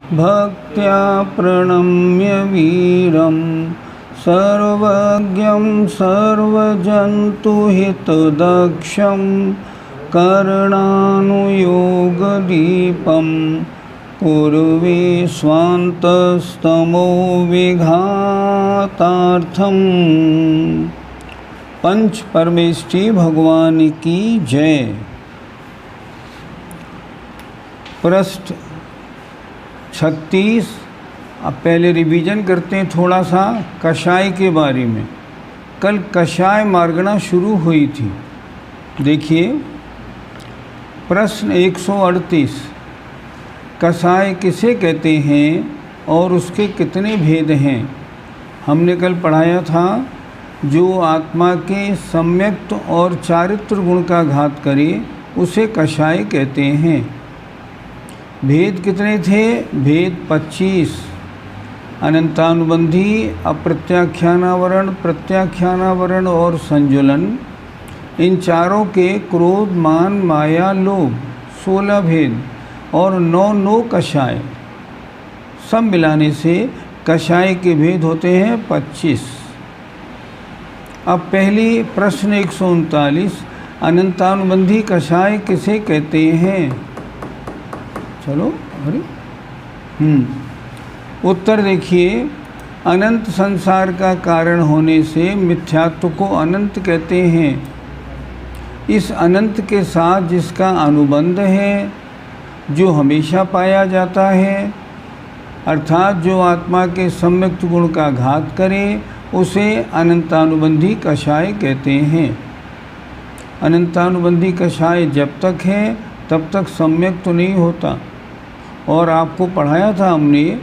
भक्त्या प्रणम्य वीरं सर्वज्ञं सर्वजन्तुहितदक्षं करणानुयोगदीपं पूर्वे स्वान्तस्तमो विघातार्थं। पंच परमेष्ठी भगवान की जय। पृष्ठ 36। अब पहले रिवीजन करते हैं थोड़ा सा कषाय के बारे में। कल कषाय मार्गना शुरू हुई थी। देखिए प्रश्न 138, कषाय किसे कहते हैं और उसके कितने भेद हैं। हमने कल पढ़ाया था जो आत्मा के सम्यक्त और चारित्र गुण का घात करे उसे कषाय कहते हैं। भेद कितने थे? भेद 25। अनंतानुबंधी, अप्रत्याख्यानावरण, प्रत्याख्यानावरण और संजुलन, इन चारों के क्रोध, मान, माया, लोभ 16 भेद और 9 कषाय सब मिलाने से कषाय के भेद होते हैं 25। अब पहली प्रश्न 139, अनंतानुबंधी कषाय किसे कहते हैं। चलो अरे उत्तर देखिए, अनंत संसार का कारण होने से मिथ्यात्व को अनंत कहते हैं। इस अनंत के साथ जिसका अनुबंध है, जो हमेशा पाया जाता है, अर्थात जो आत्मा के सम्यक्त गुण का घात करे उसे अनंतानुबंधी कषाय कहते हैं। अनंतानुबंधी कषाय जब तक है तब तक सम्यक तो नहीं होता। और आपको पढ़ाया था हमने,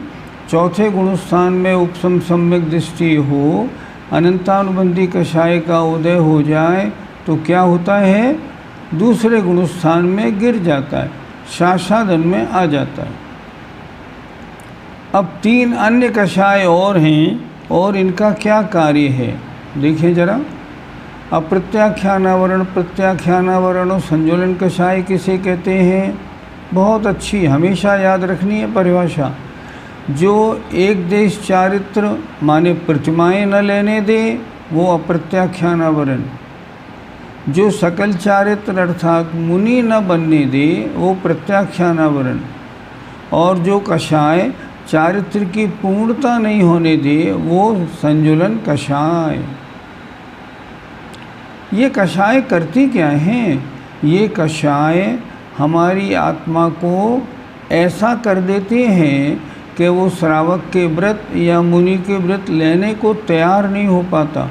चौथे गुणस्थान में उपसम सम्यक दृष्टि हो, अनंतानुबंधी कषाय का उदय हो जाए तो क्या होता है, दूसरे गुणस्थान में गिर जाता है, शासादन में आ जाता है। अब 3 अन्य कषाय और हैं और इनका क्या कार्य है देखिए जरा। अप्रत्याख्यानावरण, प्रत्याख्यानावरण और संजुलन कषाय किसे कहते हैं। बहुत अच्छी, हमेशा याद रखनी है परिभाषा। जो एक देश चारित्र माने प्रतिमाएं न लेने दे वो अप्रत्याख्यानावरण, जो सकल चारित्र अर्थात मुनि न बनने दे वो प्रत्याख्यानावरण, और जो कषाय चारित्र की पूर्णता नहीं होने दे वो संजुलन कषाय। ये कषाय करती क्या हैं। ये कषाय हमारी आत्मा को ऐसा कर देते हैं कि वो श्रावक के व्रत या मुनि के व्रत लेने को तैयार नहीं हो पाता।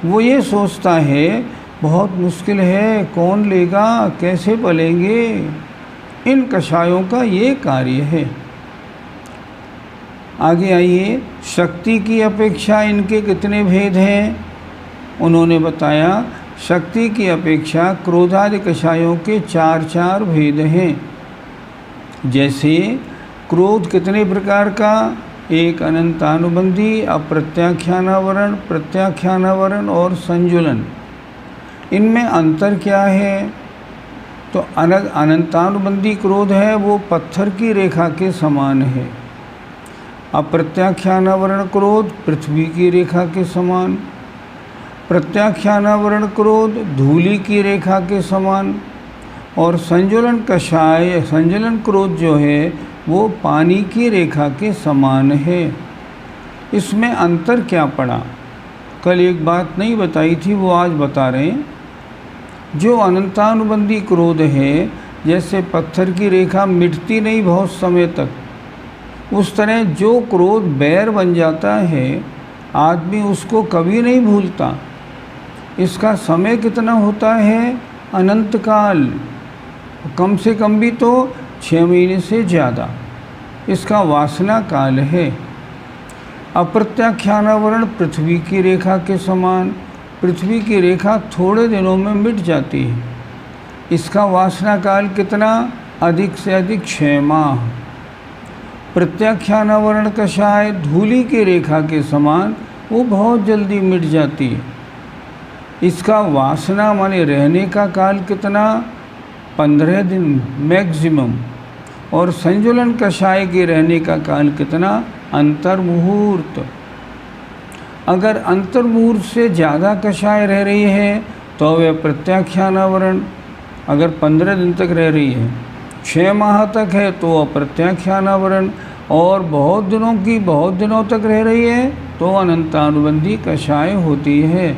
वो ये सोचता है बहुत मुश्किल है, कौन लेगा, कैसे पलेंगे। इन कषायों का ये कार्य है। आगे आइए, शक्ति की अपेक्षा इनके कितने भेद हैं। उन्होंने बताया शक्ति की अपेक्षा क्रोधादि कषायों के 4 भेद हैं। जैसे क्रोध कितने प्रकार का, एक अनंतानुबंधी, अप्रत्याख्यानावरण, प्रत्याख्यानावरण और संजुलन। इनमें अंतर क्या है। तो अनंतानुबंधी क्रोध है वो पत्थर की रेखा के समान है। अप्रत्याख्यानावरण क्रोध पृथ्वी की रेखा के समान, प्रत्याख्यानावरण क्रोध धूलि की रेखा के समान, और संजुलन कषाय संजुलन क्रोध जो है वो पानी की रेखा के समान है। इसमें अंतर क्या पड़ा, कल एक बात नहीं बताई थी वो आज बता रहे हैं। जो अनंतानुबंधी क्रोध है, जैसे पत्थर की रेखा मिटती नहीं बहुत समय तक, उस तरह जो क्रोध बैर बन जाता है आदमी उसको कभी नहीं भूलता। इसका समय कितना होता है, अनंत काल, कम से कम भी तो 6 महीने से ज़्यादा इसका वासना काल है। अप्रत्याख्यानावरण पृथ्वी की रेखा के समान, पृथ्वी की रेखा थोड़े दिनों में मिट जाती है। इसका वासना काल कितना, अधिक से अधिक 6 माह। प्रत्याख्यानावरण कषाय धूलि की रेखा के समान, वो बहुत जल्दी मिट जाती है। इसका वासना माने रहने का काल कितना, 15 दिन मैक्सिमम, और संजुलन कषाय के रहने का काल कितना? अंतर्मुहूर्त। अगर अंतर्मुहूर्त से ज़्यादा कषाय रह रही है तो वह प्रत्याख्यानावरण। अगर 15 दिन तक रह रही है, 6 माह तक है तो अप्रत्याख्यानावरण, और बहुत दिनों तक रह रही है तो अनंतानुबंधी कषाय होती है।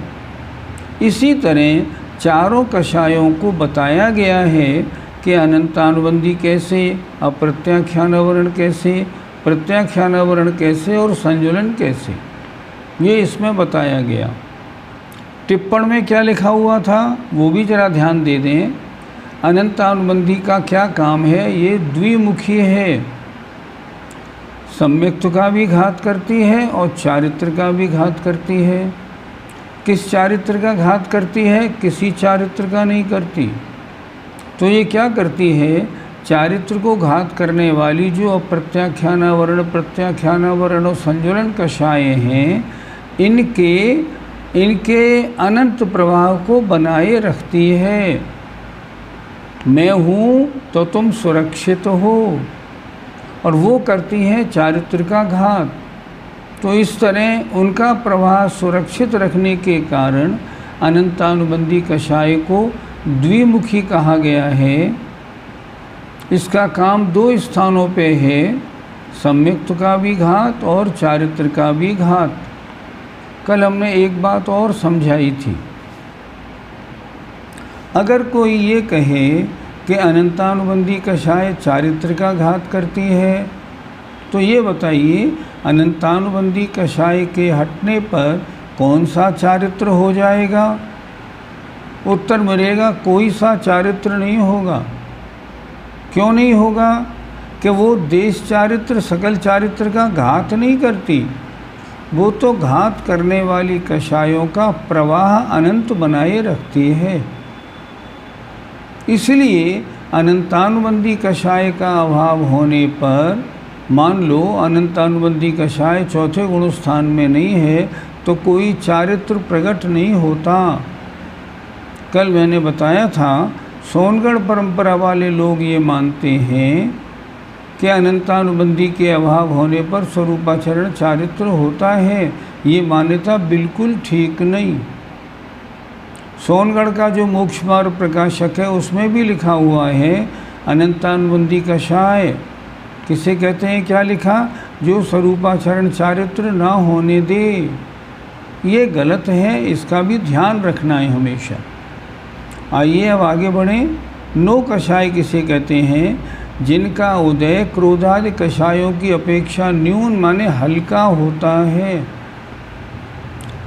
इसी तरह चारों कषायों को बताया गया है कि अनंतानुबंधी कैसे, अप्रत्याख्यानावरण कैसे, प्रत्याख्यानावरण कैसे और संजुलन कैसे, ये इसमें बताया गया। टिप्पण में क्या लिखा हुआ था वो भी जरा ध्यान दे दें। अनंतानुबंधी का क्या काम है? ये द्विमुखी है, सम्यक्त्व का भी घात करती है और चारित्र का भी घात करती है। किस चारित्र का घात करती है? किसी चारित्र का नहीं करती। तो ये क्या करती है? चारित्र को घात करने वाली जो अप्रत्याख्यानावरण, प्रत्याख्यानावरण और संजुलन कषाय हैं, इनके अनंत प्रवाह को बनाए रखती है। मैं हूँ तो तुम सुरक्षित हो, और वो करती हैं चारित्र का घात। तो इस तरह उनका प्रवाह सुरक्षित रखने के कारण अनंतानुबंधी कषाय को द्विमुखी कहा गया है। इसका काम 2 स्थानों पे है, सम्यक्त्व का भी घात और चारित्र का भी घात। कल हमने एक बात और समझाई थी। अगर कोई ये कहे कि अनंतानुबंधी कषाय चारित्र का घात करती है, तो ये बताइए अनंतानुबंधी कषाय के हटने पर कौन सा चारित्र हो जाएगा? उत्तर मिलेगा कोई सा चारित्र नहीं होगा। क्यों नहीं होगा? कि वो देश चारित्र, सकल चारित्र का घात नहीं करती। वो तो घात करने वाली कषायों का प्रवाह अनंत बनाए रखती है। इसलिए अनंतानुबंधी कषाय का अभाव होने पर, मान लो अनंतानुबंधी कषाय चौथे गुण स्थान में नहीं है तो कोई चारित्र प्रकट नहीं होता। कल मैंने बताया था सोनगढ़ परंपरा वाले लोग ये मानते हैं कि अनंतानुबंधी के अभाव होने पर स्वरूपाचरण चारित्र होता है। ये मान्यता बिल्कुल ठीक नहीं। सोनगढ़ का जो मोक्ष मार्ग प्रकाशक है उसमें भी लिखा हुआ है अनंतानुबंधी कषाय किसे कहते हैं? क्या लिखा? जो स्वरूपाचरण चारित्र ना होने दे। ये गलत है, इसका भी ध्यान रखना है हमेशा। आइए अब आगे बढ़ें। नो कषाय किसे कहते हैं? जिनका उदय क्रोधादि कषायों की अपेक्षा न्यून माने हल्का होता है।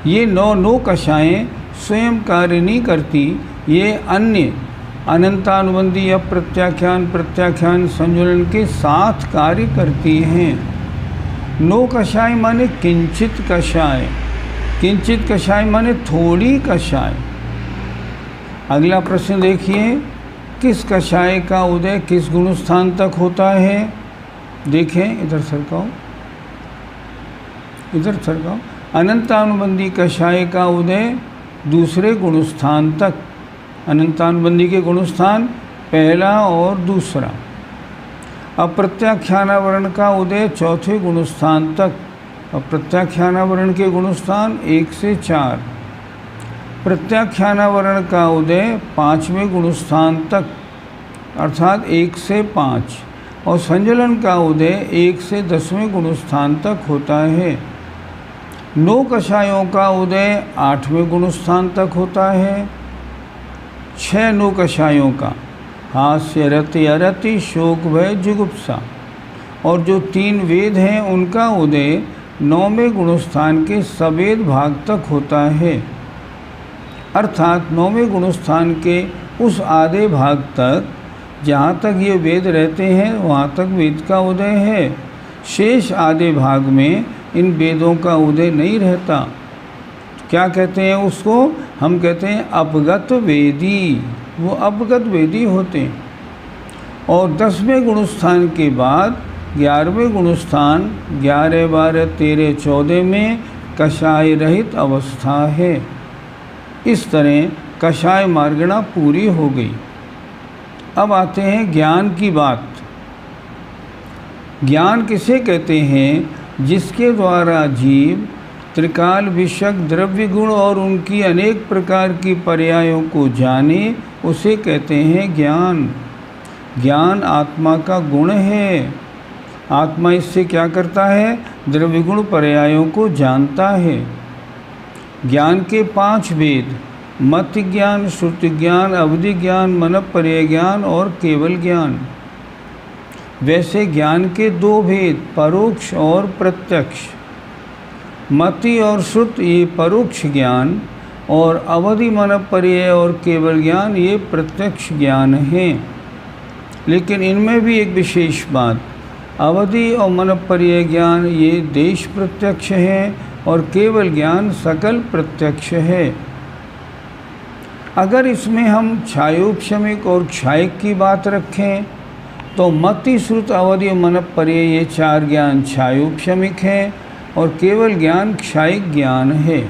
ये नो कषाएँ स्वयं कार्य नहीं करती, ये अन्य अनंतानुबंधी अप्रत्याख्यान, प्रत्याख्यान, संजुलन के साथ कार्य करती हैं। नो कषाय माने किंचित कषाय, किंचित कषाय माने थोड़ी कषाय। अगला प्रश्न देखिए, किस कषाय का उदय किस गुण स्थान तक होता है? देखें, इधर सरकाओ, इधर सरकाओ। अनंतानुबंधी कषाय का उदय दूसरे गुण स्थान तक। अनंतानुबंधी के गुण स्थान पहला और दूसरा। अप्रत्याख्यानावरण का उदय चौथे गुण स्थान तक। अप्रत्याख्यानावरण के गुण स्थान 1 से 4। प्रत्याख्यानावरण का उदय 5वें गुण स्थान तक अर्थात 1 से 5, और संजुलन का उदय 1 से 10वें गुण स्थान तक होता है। नो कषायों का उदय 8वें गुण स्थान तक होता है। 6 नो कषायों का हास्य, रति, अरति, शोक, भय, जुगुप्सा, और जो 3 वेद हैं उनका उदय 9वें गुण स्थान के सवेद भाग तक होता है। अर्थात 9वें गुण स्थान के उस आधे भाग तक जहाँ तक ये वेद रहते हैं वहाँ तक वेद का उदय है। शेष आधे भाग में इन वेदों का उदय नहीं रहता। क्या कहते हैं उसको? हम कहते हैं अपगत वेदी। वो अपगत वेदी होते हैं। और 10वें गुण स्थान के बाद 11वें गुण स्थान 11, 12, 13, 14 में कषाय रहित अवस्था है। इस तरह कषाय मार्गणा पूरी हो गई। अब आते हैं ज्ञान की बात। ज्ञान किसे कहते हैं? जिसके द्वारा जीव त्रिकाल विषयक द्रव्य गुण और उनकी अनेक प्रकार की पर्यायों को जाने, उसे कहते हैं ज्ञान। ज्ञान आत्मा का गुण है। आत्मा इससे क्या करता है? द्रव्य गुण पर्यायों को जानता है। ज्ञान के 5 भेद: मत ज्ञान, श्रुति ज्ञान, अवधि ज्ञान, मनःपर्यय ज्ञान और केवल ज्ञान। वैसे ज्ञान के 2 भेद, परोक्ष और प्रत्यक्ष। मति और श्रुत ये परोक्ष ज्ञान और अवधि, मनःपर्यय और केवल ज्ञान ये प्रत्यक्ष ज्ञान हैं। लेकिन इनमें भी एक विशेष बात, अवधि और मनःपर्यय ज्ञान ये देश प्रत्यक्ष है और केवल ज्ञान सकल प्रत्यक्ष है। अगर इसमें हम छायोपशमिक और क्षायिक की बात रखें तो मति, श्रुत, अवधि और मनःपर्यय ये 4 ज्ञान छायोपशमिक हैं और केवल ज्ञान क्षायिक ज्ञान है।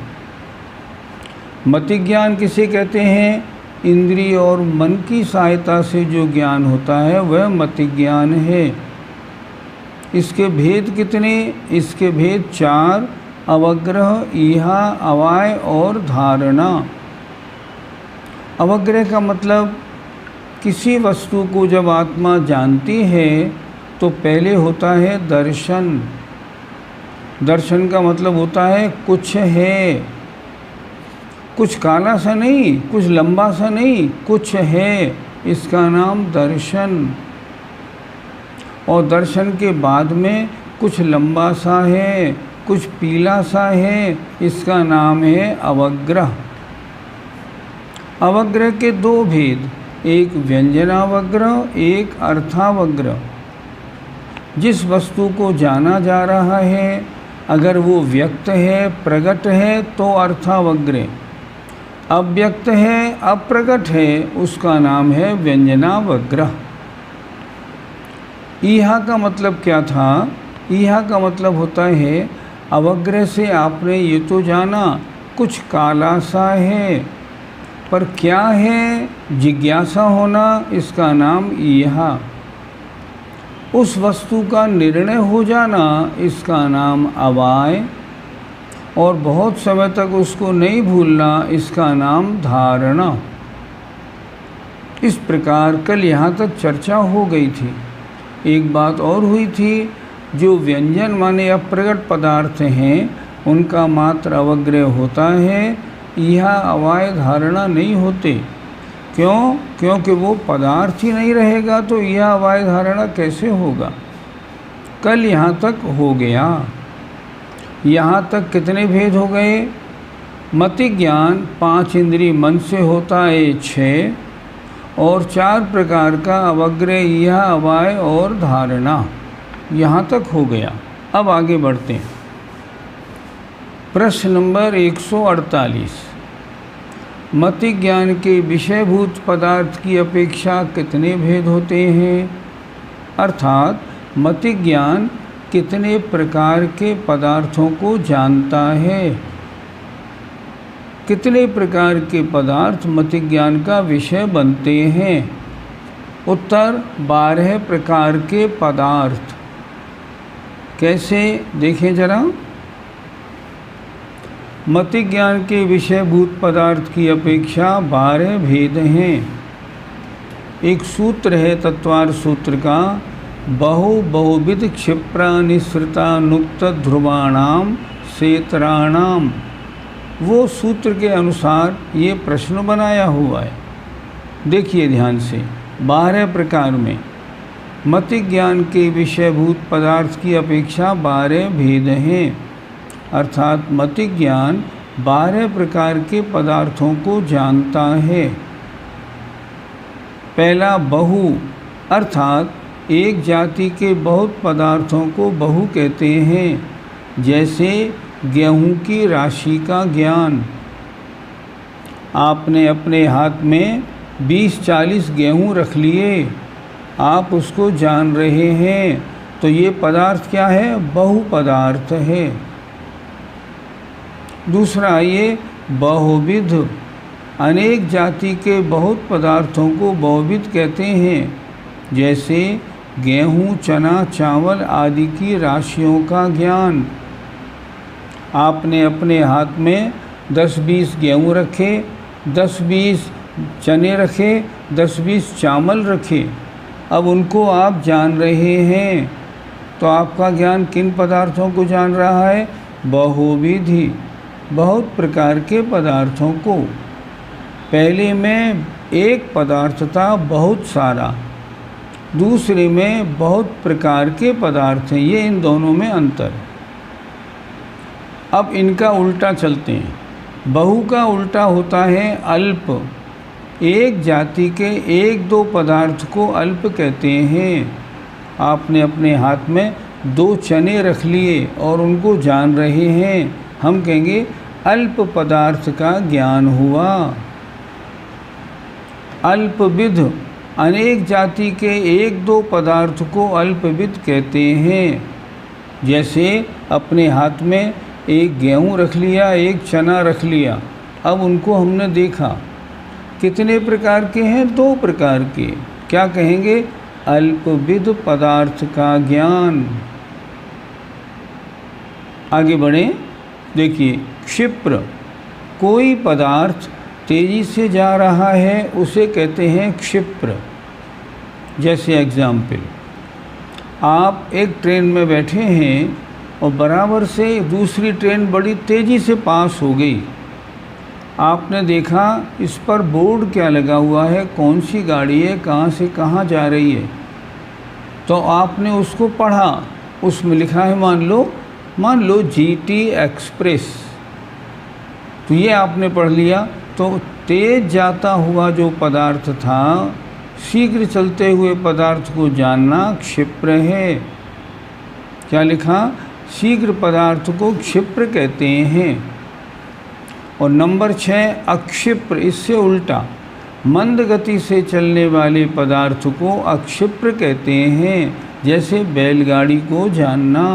मति ज्ञान किसे कहते हैं? इंद्रिय और मन की सहायता से जो ज्ञान होता है वह मति ज्ञान है। इसके भेद कितने? इसके भेद 4: अवग्रह, ईहा, अवाय और धारणा। अवग्रह का मतलब किसी वस्तु को जब आत्मा जानती है तो पहले होता है दर्शन। दर्शन का मतलब होता है कुछ है, कुछ काला सा नहीं, कुछ लंबा सा नहीं, कुछ है, इसका नाम दर्शन। और दर्शन के बाद में कुछ लंबा सा है, कुछ पीला सा है, इसका नाम है अवग्रह। अवग्रह के 2 भेद, एक व्यंजनावग्रह, एक अर्थावग्रह। जिस वस्तु को जाना जा रहा है अगर वो व्यक्त है, प्रकट है तो अर्थावग्रह, अव्यक्त है, अप्रकट है, उसका नाम है व्यंजनावग्रह। ईहा का मतलब क्या था? ईहा का मतलब होता है अवग्रह से आपने ये तो जाना कुछ काला सा है, पर क्या है? जिज्ञासा होना, इसका नाम ईहा। उस वस्तु का निर्णय हो जाना, इसका नाम अवाय। और बहुत समय तक उसको नहीं भूलना, इसका नाम धारणा। इस प्रकार कल यहाँ तक चर्चा हो गई थी। एक बात और हुई थी, जो व्यंजन माने अप्रकट पदार्थ हैं उनका मात्र अवग्रह होता है, यह अवाय धारणा नहीं होते। क्यों? क्योंकि वो पदार्थ ही नहीं रहेगा तो यह अवाय धारणा कैसे होगा। कल यहाँ तक हो गया। यहाँ तक कितने भेद हो गए? मति ज्ञान 5 इंद्रिय मन से होता है 6, और 4 प्रकार का अवग्रह, यह अवाय और धारणा, यहाँ तक हो गया। अब आगे बढ़ते हैं। प्रश्न नंबर 148, मति ज्ञान के विषयभूत पदार्थ की अपेक्षा कितने भेद होते हैं? अर्थात मति ज्ञान कितने प्रकार के पदार्थों को जानता है? कितने प्रकार के पदार्थ मति ज्ञान का विषय बनते हैं? उत्तर 12 प्रकार के पदार्थ। कैसे? देखें जरा। मति ज्ञान के विषयभूत पदार्थ की अपेक्षा 12 भेद हैं। एक सूत्र है तत्वार सूत्र का, बहुविध क्षिप्रा निःसृता नुक्त ध्रुवाणाम सेतराणाम। वो सूत्र के अनुसार ये प्रश्न बनाया हुआ है। देखिए ध्यान से। 12 प्रकार में मति ज्ञान के विषयभूत पदार्थ की अपेक्षा 12 भेद हैं। अर्थात मति ज्ञान 12 प्रकार के पदार्थों को जानता है। पहला बहु, अर्थात एक जाति के बहुत पदार्थों को बहु कहते हैं। जैसे गेहूं की राशि का ज्ञान। आपने अपने हाथ में 20-40 गेहूं रख लिए, आप उसको जान रहे हैं, तो ये पदार्थ क्या है? बहु पदार्थ है। दूसरा ये बहुविध, अनेक जाति के बहुत पदार्थों को बहुविध कहते हैं। जैसे गेहूँ, चना, चावल आदि की राशियों का ज्ञान। आपने अपने हाथ में 10-20 गेहूँ रखे, 10-20 चने रखे, 10-20 चावल रखे। अब उनको आप जान रहे हैं, तो आपका ज्ञान किन पदार्थों को जान रहा है? बहुविधि, बहुत प्रकार के पदार्थों को। पहले में एक पदार्थ था बहुत सारा, दूसरे में बहुत प्रकार के पदार्थ हैं। ये इन दोनों में अंतर है। अब इनका उल्टा चलते हैं। बहु का उल्टा होता है अल्प। एक जाति के 1-2 पदार्थ को अल्प कहते हैं। आपने अपने हाथ में 2 चने रख लिए और उनको जान रहे हैं, हम कहेंगे अल्प पदार्थ का ज्ञान हुआ। अल्पविध, अनेक जाति के 1-2 पदार्थ को अल्पविध कहते हैं। जैसे अपने हाथ में एक गेहूँ रख लिया, एक चना रख लिया। अब उनको हमने देखा, कितने प्रकार के हैं? 2 प्रकार के। क्या कहेंगे? अल्पविध पदार्थ का ज्ञान। आगे बढ़ें। देखिए, क्षिप्र, कोई पदार्थ तेज़ी से जा रहा है उसे कहते हैं क्षिप्र। जैसे एग्जाम्पल, आप एक ट्रेन में बैठे हैं और बराबर से दूसरी ट्रेन बड़ी तेज़ी से पास हो गई। आपने देखा इस पर बोर्ड क्या लगा हुआ है, कौन सी गाड़ी है, कहाँ से कहाँ जा रही है। तो आपने उसको पढ़ा, उसमें लिखा है मान लो GT एक्सप्रेस। तो ये आपने पढ़ लिया। तो तेज जाता हुआ जो पदार्थ था, शीघ्र चलते हुए पदार्थ को जानना क्षिप्र है। क्या लिखा? शीघ्र पदार्थ को क्षिप्र कहते हैं। और नंबर 6 अक्षिप्र, इससे उल्टा, मंद गति से चलने वाले पदार्थ को अक्षिप्र कहते हैं। जैसे बैलगाड़ी को जानना।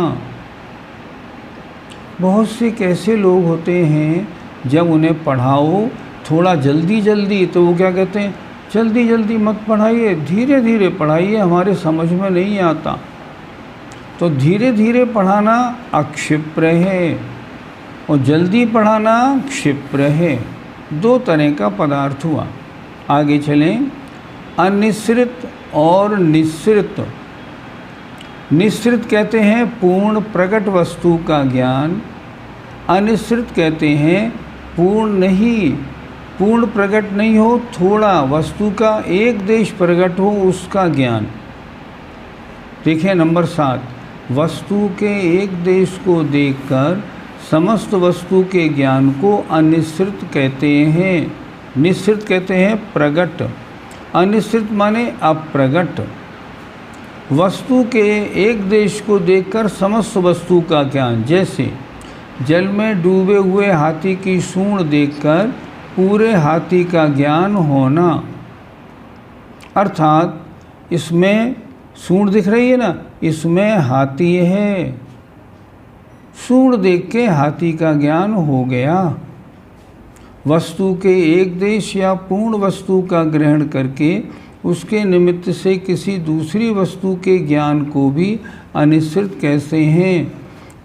बहुत से कैसे लोग होते हैं, जब उन्हें पढ़ाओ थोड़ा जल्दी जल्दी, तो वो क्या कहते हैं? जल्दी जल्दी मत पढ़ाइए, धीरे धीरे पढ़ाइए, हमारे समझ में नहीं आता। तो धीरे धीरे पढ़ाना अक्षिप्र है और जल्दी पढ़ाना क्षिप्र है। 2 तरह का पदार्थ हुआ। आगे चलें। अनिश्रित और निश्रित। निश्रित कहते हैं पूर्ण प्रकट वस्तु का ज्ञान। अनिश्रित कहते हैं पूर्ण प्रकट नहीं हो, थोड़ा वस्तु का एक देश प्रकट हो उसका ज्ञान। देखिए नंबर 7, वस्तु के एक देश को देखकर समस्त वस्तु के ज्ञान को अनिश्रित कहते हैं। निश्रित कहते हैं प्रगट, अनिश्रित माने अप्रगट। वस्तु के एक देश को देखकर समस्त वस्तु का ज्ञान। जैसे जल में डूबे हुए हाथी की सूंड देखकर पूरे हाथी का ज्ञान होना। अर्थात इसमें सूंड दिख रही है ना, इसमें हाथी है। सूंड देख के हाथी का ज्ञान हो गया। वस्तु के एक देश या पूर्ण वस्तु का ग्रहण करके उसके निमित्त से किसी दूसरी वस्तु के ज्ञान को भी अनिश्रित कहते हैं।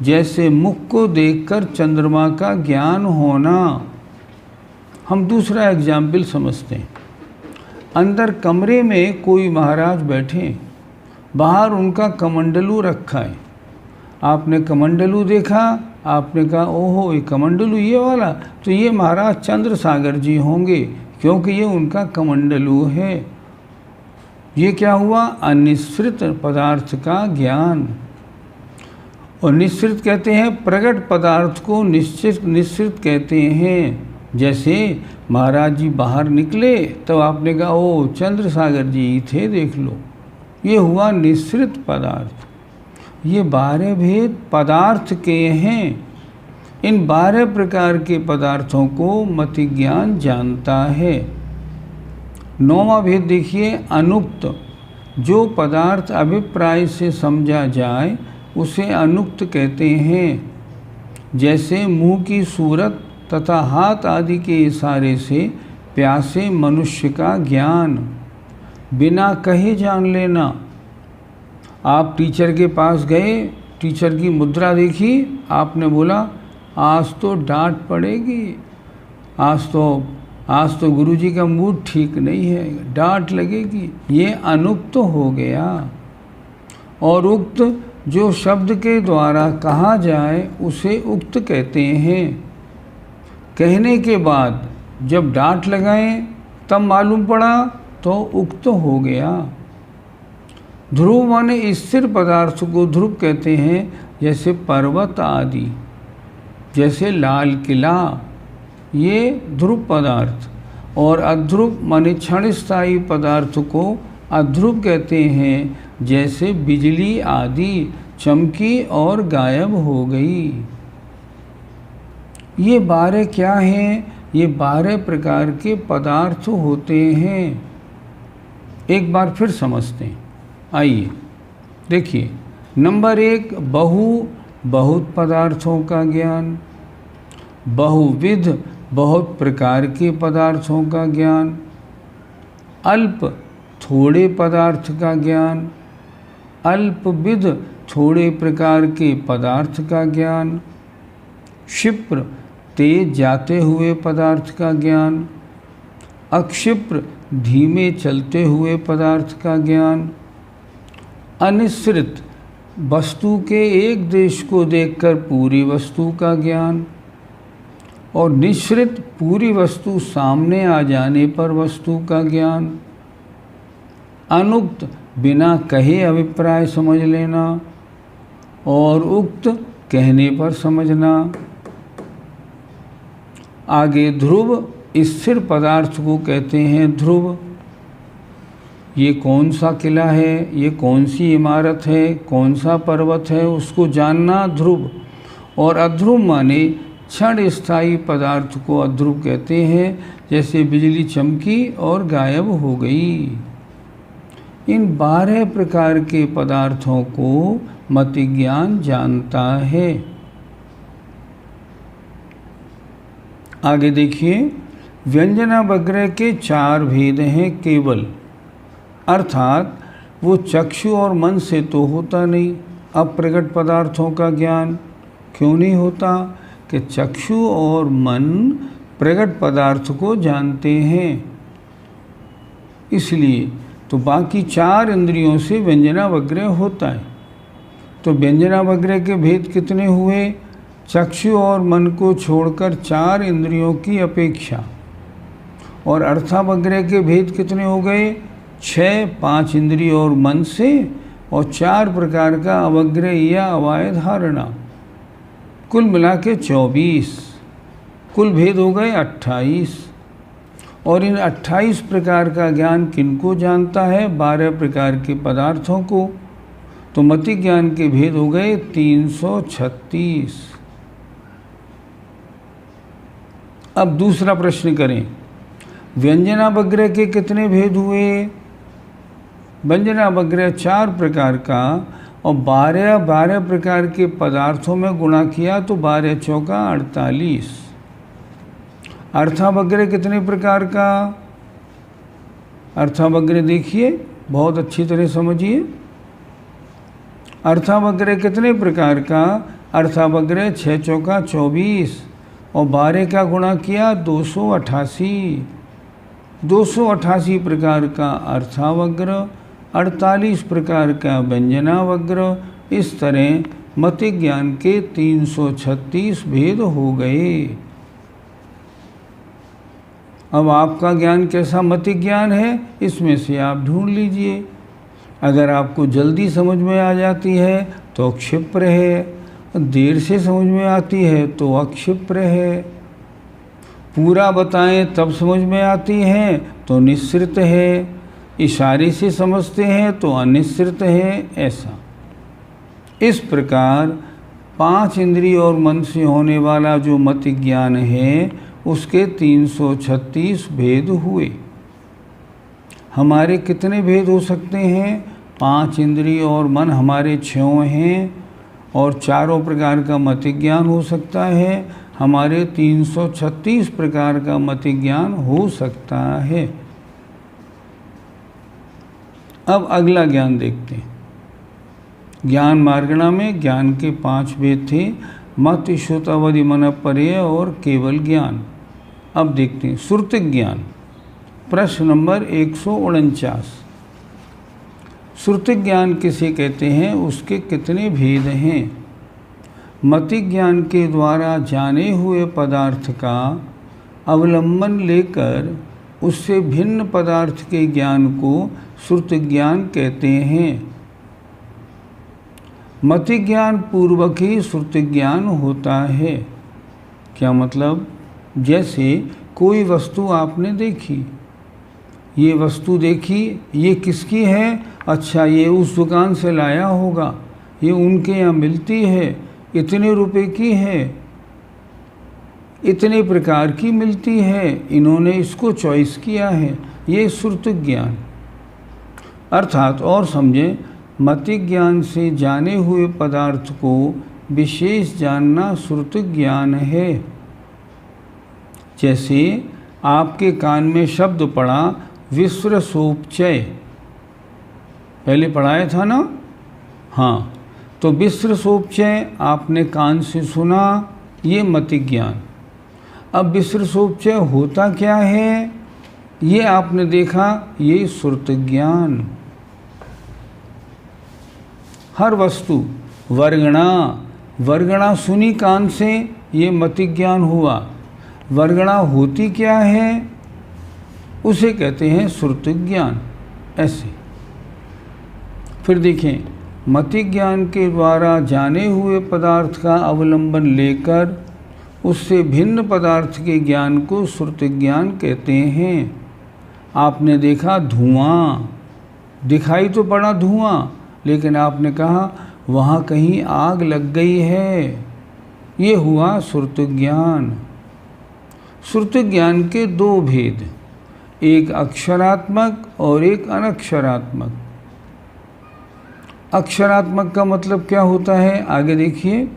जैसे मुख को देखकर चंद्रमा का ज्ञान होना। हम दूसरा एग्जाम्पल समझते हैं। अंदर कमरे में कोई महाराज बैठे, बाहर उनका कमंडलू रखा है। आपने कमंडलू देखा, आपने कहा ओहो ये कमंडलू ये वाला, तो ये महाराज चंद्र सागर जी होंगे, क्योंकि ये उनका कमंडलू है। ये क्या हुआ? अनिश्रित पदार्थ का ज्ञान। और निश्चित कहते हैं प्रकट पदार्थ को निश्चित कहते हैं। जैसे महाराज जी बाहर निकले तो आपने कहा ओ चंद्र सागर जी थे, देख लो। ये हुआ निश्चित पदार्थ। ये 12 भेद पदार्थ के हैं। इन 12 प्रकार के पदार्थों को मति ज्ञान जानता है। 9वां भेद देखिए, अनुक्त। जो पदार्थ अभिप्राय से समझा जाए उसे अनुक्त कहते हैं। जैसे मुंह की सूरत तथा हाथ आदि के इशारे से प्यासे मनुष्य का ज्ञान। बिना कहे जान लेना। आप टीचर के पास गए, टीचर की मुद्रा देखी, आपने बोला आज तो डांट पड़ेगी, आज तो गुरुजी का मूड ठीक नहीं है, डांट लगेगी, ये अनुक्त हो गया। और उक्त जो शब्द के द्वारा कहा जाए उसे उक्त कहते हैं। कहने के बाद जब डांट लगाएं तब मालूम पड़ा तो उक्त हो गया। ध्रुव माने स्थिर पदार्थ को ध्रुव कहते हैं, जैसे पर्वत आदि, जैसे लाल किला, ये ध्रुव पदार्थ। और अध्रुव माने क्षण स्थायी पदार्थ को अध्रुव कहते हैं, जैसे बिजली आदि चमकी और गायब हो गई। ये 12 क्या हैं? ये 12 प्रकार के पदार्थ होते हैं। एक बार फिर समझते हैं, आइए देखिए। नंबर 1, बहुत पदार्थों का ज्ञान। बहुविध, बहुत प्रकार के पदार्थों का ज्ञान। अल्प, थोड़े पदार्थ का ज्ञान। अल्पविध, थोड़े प्रकार के पदार्थ का ज्ञान। क्षिप्र, तेज जाते हुए पदार्थ का ज्ञान। अक्षिप्र, धीमे चलते हुए पदार्थ का ज्ञान। अनिश्रित, वस्तु के एक देश को देखकर पूरी वस्तु का ज्ञान। और निश्रित, पूरी वस्तु सामने आ जाने पर वस्तु का ज्ञान। अनुक्त, बिना कहे अभिप्राय समझ लेना। और उक्त, कहने पर समझना। आगे ध्रुव, स्थिर पदार्थ को कहते हैं ध्रुव। ये कौन सा किला है, ये कौन सी इमारत है, कौन सा पर्वत है, उसको जानना ध्रुव। और अध्रुव माने क्षण स्थायी पदार्थ को अध्रुव कहते हैं, जैसे बिजली चमकी और गायब हो गई। इन 12 प्रकार के पदार्थों को मति ज्ञान जानता है। आगे देखिए, व्यंजनावग्रह के 4 भेद हैं केवल, अर्थात वो चक्षु और मन से तो होता नहीं। अप्रगट पदार्थों का ज्ञान क्यों नहीं होता? कि चक्षु और मन प्रगट पदार्थ को जानते हैं, इसलिए तो बाकी 4 इंद्रियों से व्यंजनावग्रह होता है। तो व्यंजनावग्रह के भेद कितने हुए? चक्षु और मन को छोड़कर 4 इंद्रियों की अपेक्षा। और अर्थावग्रह के भेद कितने हो गए? 6, 5 इंद्रिय और मन से, और 4 प्रकार का अवग्रह या अवाय धारणा, कुल मिला के 24। कुल भेद हो गए 28। और इन 28 प्रकार का ज्ञान किनको जानता है? 12 प्रकार के पदार्थों को। तो मति ज्ञान के भेद हो गए 336। अब दूसरा प्रश्न करें, व्यंजनावग्रह के कितने भेद हुए? व्यंजनावग्रह 4 प्रकार का, और 12 प्रकार के पदार्थों में गुणा किया तो 12 चौका 48। अर्थावग्रह कितने प्रकार का? अर्थावग्रह देखिए, बहुत अच्छी तरह समझिए। अर्थावग्रह कितने प्रकार का? अर्थावग्रह 6 चौका 24, और 12 का गुणा किया 288। 288 प्रकार का अर्थावग्रह, 48 प्रकार का व्यंजनावग्रह। इस तरह मति ज्ञान के 336 भेद हो गए। अब आपका ज्ञान कैसा मति ज्ञान है, इसमें से आप ढूंढ लीजिए। अगर आपको जल्दी समझ में आ जाती है तो क्षिप्र है, देर से समझ में आती है तो अक्षिप्र है, पूरा बताएं तब समझ में आती है तो निश्रित है, इशारे से समझते हैं तो अनिश्रित है। ऐसा इस प्रकार 5 इंद्रिय और मन से होने वाला जो मति ज्ञान है उसके 336 भेद हुए। हमारे कितने भेद हो सकते हैं? 5 इंद्रिय और मन हमारे 6 हैं, और 4 प्रकार का मति ज्ञान हो सकता है। हमारे 336 प्रकार का मति ज्ञान हो सकता है। अब अगला ज्ञान देखते हैं। ज्ञान मार्गणा में ज्ञान के 5 भेद थे, मत, श्रुतावधि, मन, परेय और केवल ज्ञान। अब देखते हैं श्रुतिक ज्ञान। प्रश्न नंबर 149, श्रुतिक ज्ञान किसे कहते हैं, उसके कितने भेद हैं? मतिक ज्ञान के द्वारा जाने हुए पदार्थ का अवलंबन लेकर उससे भिन्न पदार्थ के ज्ञान को श्रुतिक ज्ञान कहते हैं। मतिक ज्ञान पूर्वक ही श्रुतिक ज्ञान होता है। क्या मतलब? जैसे कोई वस्तु आपने देखी, ये वस्तु देखी, ये किसकी है? अच्छा, ये उस दुकान से लाया होगा, ये उनके यहाँ मिलती है, इतने रुपए की है, इतने प्रकार की मिलती है, इन्होंने इसको चॉइस किया है, ये श्रुतिक ज्ञान। अर्थात और समझें, मतिक ज्ञान से जाने हुए पदार्थ को विशेष जानना श्रुतिक ज्ञान है। जैसे आपके कान में शब्द पड़ा विस्रसोपचय, पहले पढ़ाया था ना? हाँ, तो विस्रसोपचय आपने कान से सुना, ये मतिक ज्ञान। अब विस्रसोपचय होता क्या है, ये आपने देखा, ये श्रुतिक ज्ञान। हर वस्तु वर्गणा, वर्गणा सुनी कान से, ये मतिक ज्ञान हुआ। वर्गणा होती क्या है, उसे कहते हैं श्रुतिक ज्ञान। ऐसे फिर देखें, मतिक ज्ञान के द्वारा जाने हुए पदार्थ का अवलंबन लेकर उससे भिन्न पदार्थ के ज्ञान को श्रुतिक ज्ञान कहते हैं। आपने देखा धुआं, दिखाई तो पड़ा धुआं, लेकिन आपने कहा वहाँ कहीं आग लग गई है, ये हुआ श्रुतिक ज्ञान। श्रुतिक ज्ञान के 2 भेद, एक अक्षरात्मक और एक अनक्षरात्मक। अक्षरात्मक का मतलब क्या होता है, आगे देखिए।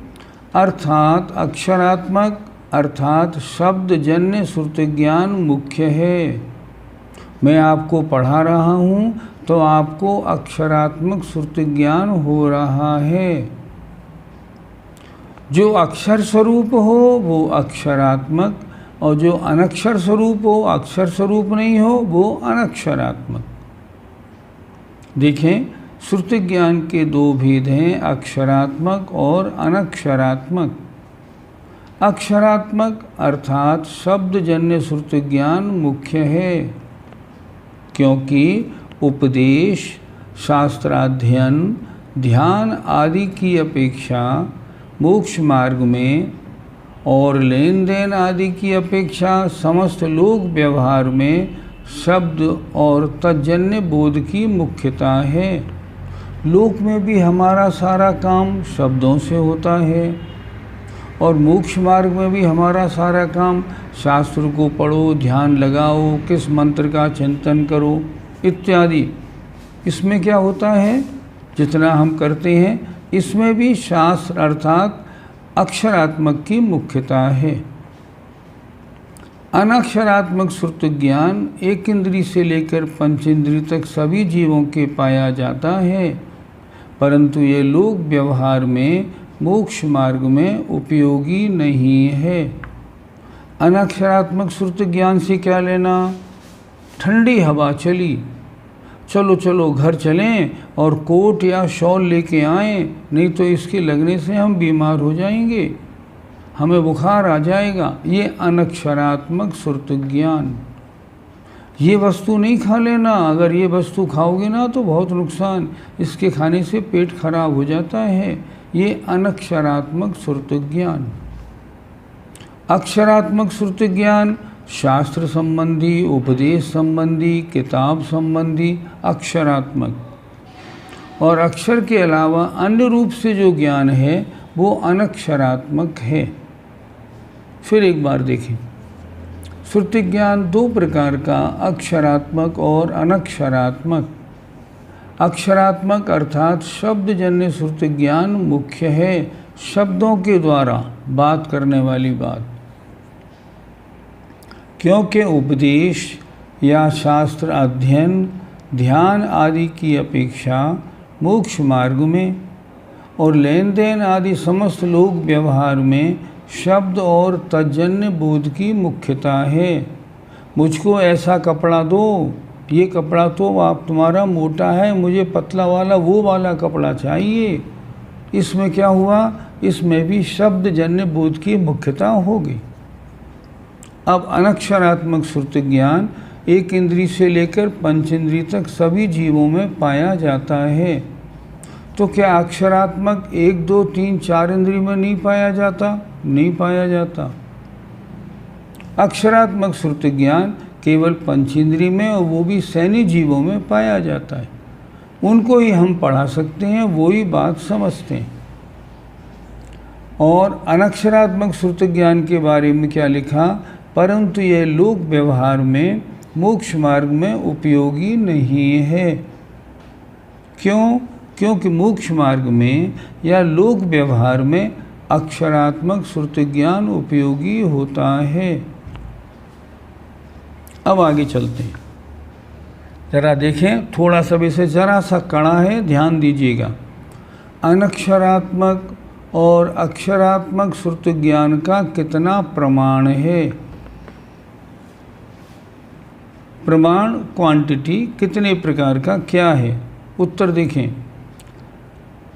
अर्थात अक्षरात्मक अर्थात शब्दजन्य श्रुतिक ज्ञान मुख्य है। मैं आपको पढ़ा रहा हूँ तो आपको अक्षरात्मक श्रुतिक ज्ञान हो रहा है। जो अक्षर स्वरूप हो वो अक्षरात्मक, और जो अनक्षर स्वरूप हो, अक्षर स्वरूप नहीं हो, वो अनक्षरात्मक। देखें, श्रुतिक ज्ञान के 2 भेद हैं, अक्षरात्मक और अनक्षरात्मक। अक्षरात्मक अर्थात शब्दजन्य श्रुतिक ज्ञान मुख्य है, क्योंकि उपदेश, शास्त्राध्ययन, ध्यान आदि की अपेक्षा मोक्ष मार्ग में और लेन देन आदि की अपेक्षा समस्त लोक व्यवहार में शब्द और तज्जन्य बोध की मुख्यता है। लोक में भी हमारा सारा काम शब्दों से होता है, और मोक्ष मार्ग में भी हमारा सारा काम शास्त्र को पढ़ो, ध्यान लगाओ, किस मंत्र का चिंतन करो इत्यादि। इसमें क्या होता है, जितना हम करते हैं इसमें भी शास्त्र अर्थात अक्षरात्मक की मुख्यता है। अनक्षरात्मक श्रुतिक ज्ञान एक इंद्री से लेकर 5 इंद्री तक सभी जीवों के पाया जाता है, परंतु ये लोक व्यवहार में मोक्ष मार्ग में उपयोगी नहीं है। अनक्षरात्मक श्रुतिक ज्ञान से क्या लेना? ठंडी हवा चली, चलो चलो घर चलें और कोट या शॉल लेके आएं, नहीं तो इसके लगने से हम बीमार हो जाएंगे, हमें बुखार आ जाएगा। ये अनक्षरात्मक श्रुतिक ज्ञान। ये वस्तु नहीं खा लेना, अगर ये वस्तु खाओगे ना तो बहुत नुकसान, इसके खाने से पेट खराब हो जाता है। ये अनक्षरात्मक श्रुतिक ज्ञान। अक्षरात्मक श्रुतिक ज्ञान शास्त्र संबंधी, उपदेश संबंधी, किताब संबंधी अक्षरात्मक, और अक्षर के अलावा अन्य रूप से जो ज्ञान है वो अनक्षरात्मक है। फिर एक बार देखें, श्रुतिक ज्ञान 2 प्रकार का, अक्षरात्मक और अनक्षरात्मक। अक्षरात्मक अर्थात शब्दजन्य श्रुतिक ज्ञान मुख्य है, शब्दों के द्वारा बात करने वाली बात, क्योंकि उपदेश या शास्त्र अध्ययन, ध्यान आदि की अपेक्षा मोक्ष मार्ग में और लेन देन आदि समस्त लोक व्यवहार में शब्द और तज्जन्य बोध की मुख्यता है। मुझको ऐसा कपड़ा दो, ये कपड़ा तो आप तुम्हारा मोटा है, मुझे पतला वाला वो वाला कपड़ा चाहिए। इसमें क्या हुआ, इसमें भी शब्द जन्य बोध की मुख्यता होगी। अब अनक्षरात्मक श्रुति ज्ञान एक इंद्री से लेकर पंच इंद्री तक सभी जीवों में पाया जाता है। तो क्या अक्षरात्मक 1, 2, 3, 4 इंद्री में नहीं पाया जाता? नहीं पाया जाता। अक्षरात्मक श्रुति ज्ञान केवल पंचेंद्री में और वो भी सैन्य जीवों में पाया जाता है। उनको ही हम पढ़ा सकते हैं, वो ही बात समझते हैं। और अनक्षरात्मक श्रुति ज्ञान के बारे में क्या लिखा, परंतु यह लोक व्यवहार में मोक्ष मार्ग में उपयोगी नहीं है। क्यों? क्योंकि मोक्ष मार्ग में या लोक व्यवहार में अक्षरात्मक श्रुति ज्ञान उपयोगी होता है। अब आगे चलते हैं, जरा देखें, थोड़ा सा इसे जरा सा कड़ा है, ध्यान दीजिएगा। अनक्षरात्मक और अक्षरात्मक श्रुति ज्ञान का कितना प्रमाण है? प्रमाण क्वांटिटी कितने प्रकार का क्या है? उत्तर देखें,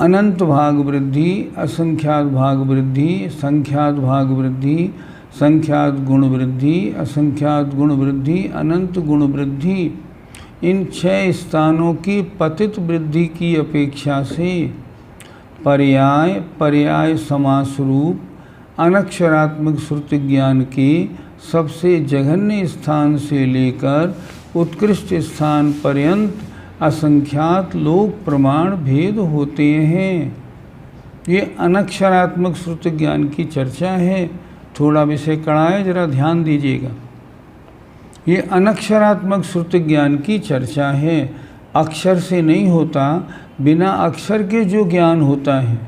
अनंत भाग वृद्धि, असंख्यात भाग वृद्धि, संख्यात भाग वृद्धि, संख्यात गुण वृद्धि, असंख्यात गुण वृद्धि, अनंत गुण वृद्धि, इन 6 स्थानों की पतित वृद्धि की अपेक्षा से पर्याय समास रूप अनक्षरात्मक श्रुति ज्ञान के सबसे जघन्य स्थान से लेकर उत्कृष्ट स्थान पर्यंत असंख्यात लोक प्रमाण भेद होते हैं। ये अनक्षरात्मक श्रुति ज्ञान की चर्चा है। थोड़ा विषय कड़ा है, जरा ध्यान दीजिएगा। ये अनक्षरात्मक श्रुति ज्ञान की चर्चा है। अक्षर से नहीं होता, बिना अक्षर के जो ज्ञान होता है,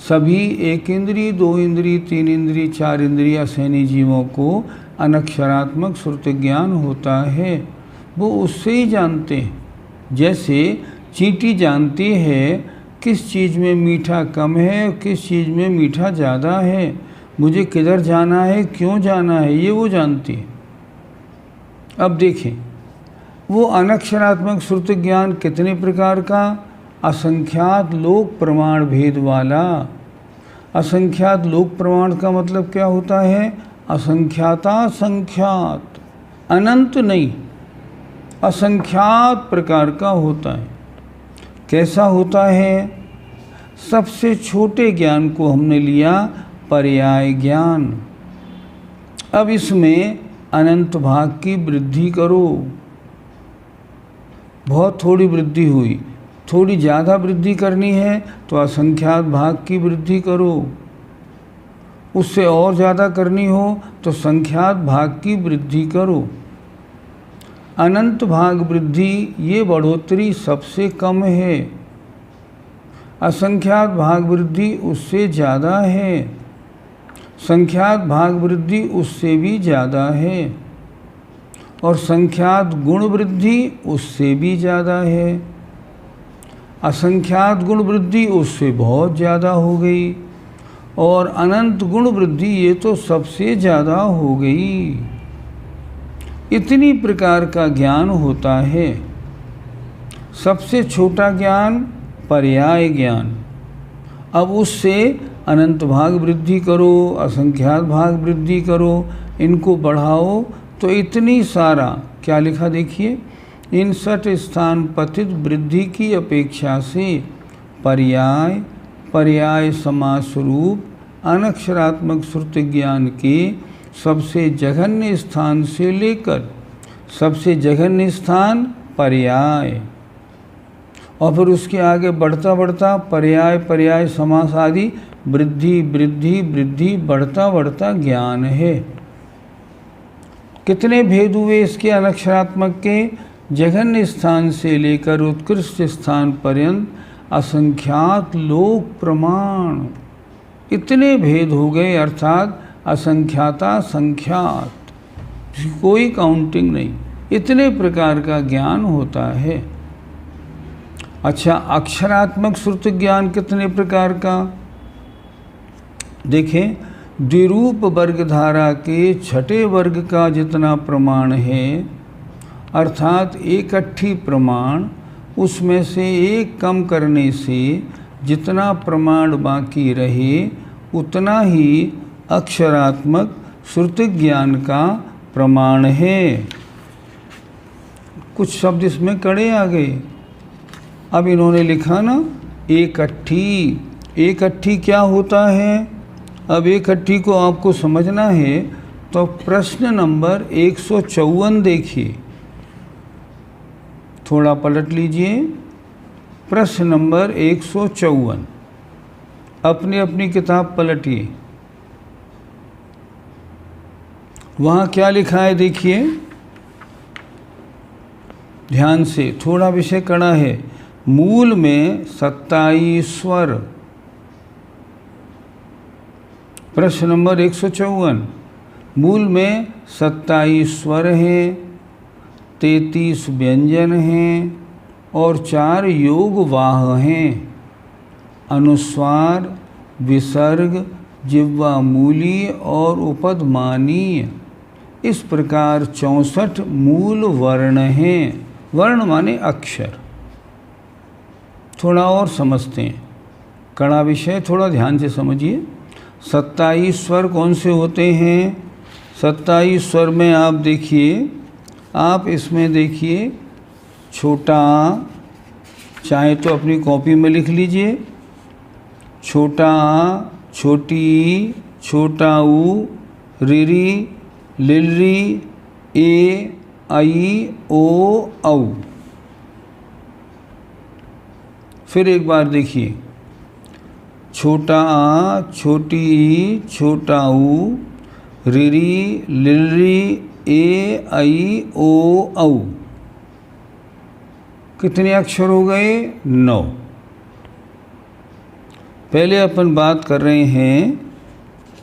सभी 1 इंद्री, 2 इंद्री, 3 इंद्री, 4 इंद्रिय सैन्य जीवों को अनक्षरात्मक श्रुति ज्ञान होता है। वो उससे ही जानते हैं। जैसे चींटी जानती है किस चीज़ में मीठा कम है और किस चीज़ में मीठा ज़्यादा है, मुझे किधर जाना है, क्यों जाना है, ये वो जानती है। अब देखें, वो अनक्षरात्मक श्रुति ज्ञान कितने प्रकार का? असंख्यात लोक प्रमाण भेद वाला। असंख्यात लोक प्रमाण का मतलब क्या होता है? असंख्याता संख्यात, अनंत नहीं, असंख्यात प्रकार का होता है। कैसा होता है? सबसे छोटे ज्ञान को हमने लिया पर्याय ज्ञान। अब इसमें अनंत भाग की वृद्धि करो। बहुत थोड़ी वृद्धि हुई, थोड़ी ज़्यादा वृद्धि करनी है तो असंख्यात भाग की वृद्धि करो। उससे और ज़्यादा करनी हो तो संख्यात भाग की वृद्धि करो। अनंत भाग वृद्धि ये बढ़ोतरी सबसे कम है। असंख्यात भाग वृद्धि उससे ज़्यादा है। संख्यात भाग वृद्धि उससे भी ज़्यादा है। और संख्यात गुण वृद्धि उससे भी ज़्यादा है। असंख्यात गुण वृद्धि उससे बहुत ज़्यादा हो गई। और अनंत गुण वृद्धि ये तो सबसे ज़्यादा हो गई। इतनी प्रकार का ज्ञान होता है। सबसे छोटा ज्ञान पर्याय ज्ञान। अब उससे अनंत भाग वृद्धि करो, असंख्यात भाग वृद्धि करो, इनको बढ़ाओ तो इतनी सारा क्या लिखा देखिए, 61 स्थान पतित वृद्धि की अपेक्षा से पर्याय समास रूप अनक्षरात्मक श्रुति ज्ञान के सबसे जघन्य स्थान से लेकर सबसे जघन्य स्थान पर्याय, और फिर उसके आगे बढ़ता बढ़ता पर्याय समास आदि वृद्धि बढ़ता बढ़ता ज्ञान है। कितने भेद हुए इसके अनक्षरात्मक के? जघन्य स्थान से लेकर उत्कृष्ट स्थान पर्यंत असंख्यात लोक प्रमाण। इतने भेद हो गए, अर्थात असंख्याता संख्यात, कोई काउंटिंग नहीं, इतने प्रकार का ज्ञान होता है। अच्छा, अक्षरात्मक श्रुति ज्ञान कितने प्रकार का? देखें, द्विरूप वर्ग धारा के छठे वर्ग का जितना प्रमाण है, अर्थात इकट्ठी प्रमाण, उसमें से एक कम करने से जितना प्रमाण बाकी रहे उतना ही अक्षरात्मक श्रुति ज्ञान का प्रमाण है। कुछ शब्द इसमें कड़े आ गए। अब इन्होंने लिखा ना इकट्ठी। इकट्ठी क्या होता है? अब इकट्ठी को आपको समझना है तो प्रश्न नंबर 154 देखिए, थोड़ा पलट लीजिए। प्रश्न नंबर 154, अपनी अपनी किताब पलटिए। वहाँ क्या लिखा है देखिए ध्यान से, थोड़ा विषय कड़ा है। मूल में 27 स्वर। प्रश्न नंबर 154, मूल में 27 स्वर हैं, 33 व्यंजन हैं और 4 योग वाह हैं। अनुस्वार, विसर्ग, जिह्वा मूलीय और उपधमानीय, इस प्रकार 64 मूल वर्ण हैं। वर्ण माने अक्षर। थोड़ा और समझते हैं, कड़ा विषय, थोड़ा ध्यान से समझिए। 27 स्वर कौन से होते हैं? 27 स्वर में आप देखिए, आप इसमें देखिए, छोटा आ, चाहे तो अपनी कॉपी में लिख लीजिए, छोटा आ, छोटी ई, छोटा ऊ, रिरी, लिलरी, ए, आई, ओ, औ। फिर एक बार देखिए, छोटा आ, छोटी ई, छोटा ऊ, रिरी, लिलरी, ए, आई, ओ, औ। कितने अक्षर हो गए? 9। पहले अपन बात कर रहे हैं,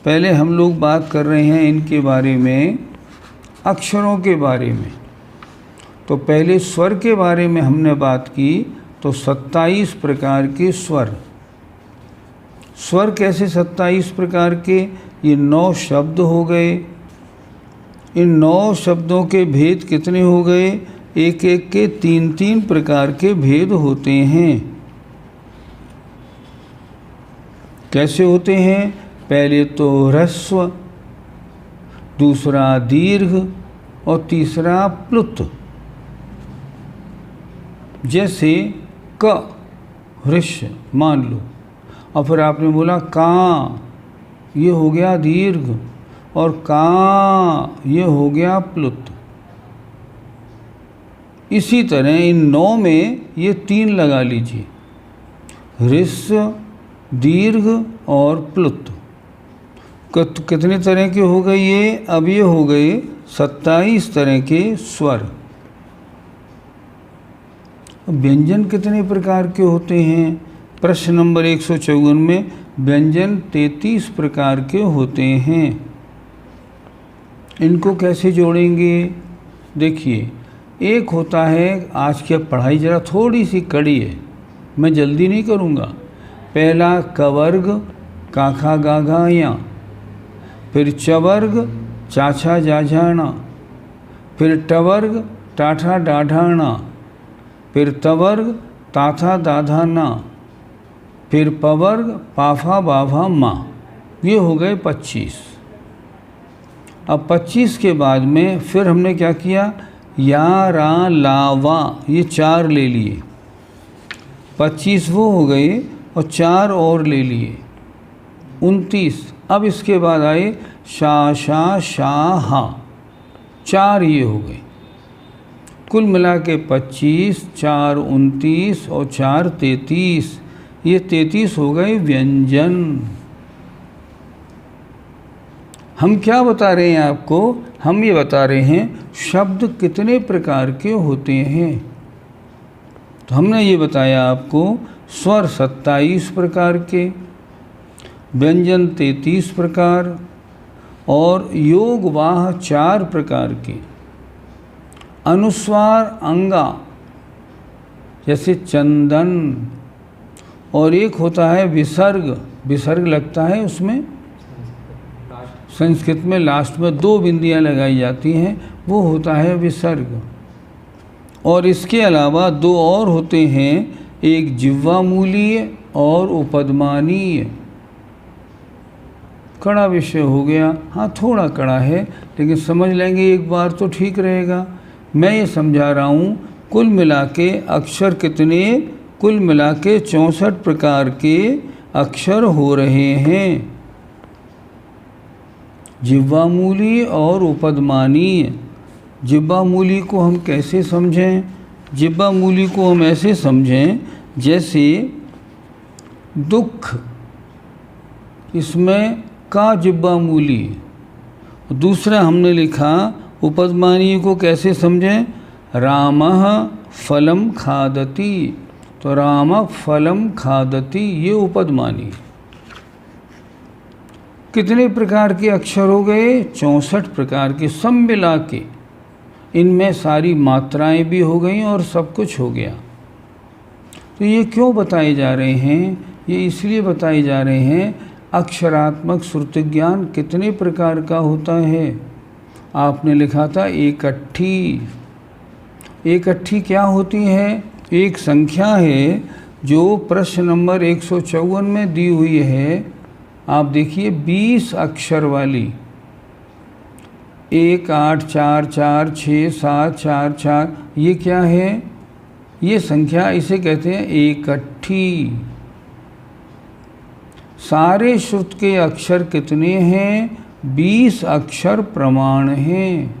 पहले हम लोग बात कर रहे हैं इनके बारे में, अक्षरों के बारे में। तो पहले स्वर के बारे में हमने बात की, तो 27 प्रकार के स्वर। स्वर कैसे 27 प्रकार के? ये 9 शब्द हो गए। इन 9 शब्दों के भेद कितने हो गए? एक एक के 3-3 प्रकार के भेद होते हैं। कैसे होते हैं? पहले तो ह्रस्व, दूसरा दीर्घ और तीसरा प्लुत। जैसे क हृष्य मान लो, और फिर आपने बोला का, ये हो गया दीर्घ, और का ये हो गया प्लुत। इसी तरह इन 9 में ये 3 लगा लीजिए, ह्रस्व, दीर्घ और प्लुत। कितने तरह के हो गए ये? अब ये हो गए 27 तरह के स्वर। व्यंजन कितने प्रकार के होते हैं? प्रश्न नंबर 154 में व्यंजन 33 प्रकार के होते हैं। इनको कैसे जोड़ेंगे? देखिए, एक होता है, आज की पढ़ाई ज़रा थोड़ी सी कड़ी है, मैं जल्दी नहीं करूँगा। पहला कवर्ग, काखा गाघा या, फिर चवर्ग, चाछा जाझाना, फिर टवर्ग, टाठा डाढ़ाना, फिर तवर्ग, ताथा दाधाना, फिर पवर्ग, पाफा बाभा मा। ये हो गए 25। अब 25 के बाद में फिर हमने क्या किया? या, रा, ला, वा, ये 4 ले लिए। 25 वो हो गए और 4 और ले लिए, 29। अब इसके बाद आए शा, शा, शा, हा, 4 ये हो गए। कुल मिला के 25, 4 29 और 4 33, ये 33 हो गए व्यंजन। हम क्या बता रहे हैं आपको? हम ये बता रहे हैं शब्द कितने प्रकार के होते हैं। तो हमने ये बताया आपको, स्वर 27 प्रकार के, व्यंजन 33 प्रकार और योग वाह 4 प्रकार के। अनुस्वार अंगा जैसे चंदन, और एक होता है विसर्ग। विसर्ग लगता है उसमें, संस्कृत में लास्ट में 2 बिंदियां लगाई जाती हैं, वो होता है विसर्ग। और इसके अलावा 2 और होते हैं, एक जिह्वामूलीय और उपदमानीय। कड़ा विषय हो गया, हाँ थोड़ा कड़ा है, लेकिन समझ लेंगे एक बार तो ठीक रहेगा। मैं ये समझा रहा हूँ, कुल मिला के अक्षर कितने, कुल मिला के 64 प्रकार के अक्षर हो रहे हैं। जिह्वामूली और उपदमानीय। जिह्वामूली को हम कैसे समझें? जिह्वामूली को हम ऐसे समझें जैसे दुख, इसमें का जिह्वामूली। दूसरा हमने लिखा उपदमानीय को कैसे समझें? रामः फलम खादति, तो राम फलम खादति, ये उपदमानीय। कितने प्रकार के अक्षर हो गए? 64 प्रकार के, सब मिला के। इनमें सारी मात्राएं भी हो गई और सब कुछ हो गया। तो ये क्यों बताए जा रहे हैं? ये इसलिए बताए जा रहे हैं, अक्षरात्मक श्रुति ज्ञान कितने प्रकार का होता है। आपने लिखा था एकट्ठी। एकट्ठी क्या होती है? एक संख्या है जो प्रश्न नंबर 154 में दी हुई है। आप देखिए 20 अक्षर वाली, 1 8 4 4 6 7 4 4, ये क्या है? ये संख्या, इसे कहते हैं एकट्ठी। सारे श्रुत के अक्षर कितने हैं? 20 अक्षर प्रमाण हैं।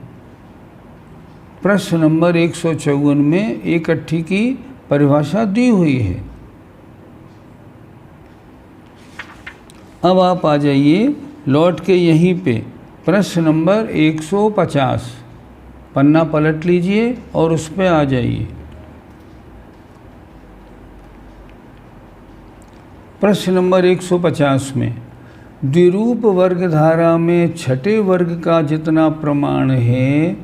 प्रश्न नंबर 154 में एकट्ठी की परिभाषा दी हुई है। अब आप आ जाइए लौट के यहीं पे, प्रश्न नंबर 150, पन्ना पलट लीजिए और उस पे आ जाइए। प्रश्न नंबर 150 में द्विरूप वर्ग धारा में छठे वर्ग का जितना प्रमाण है,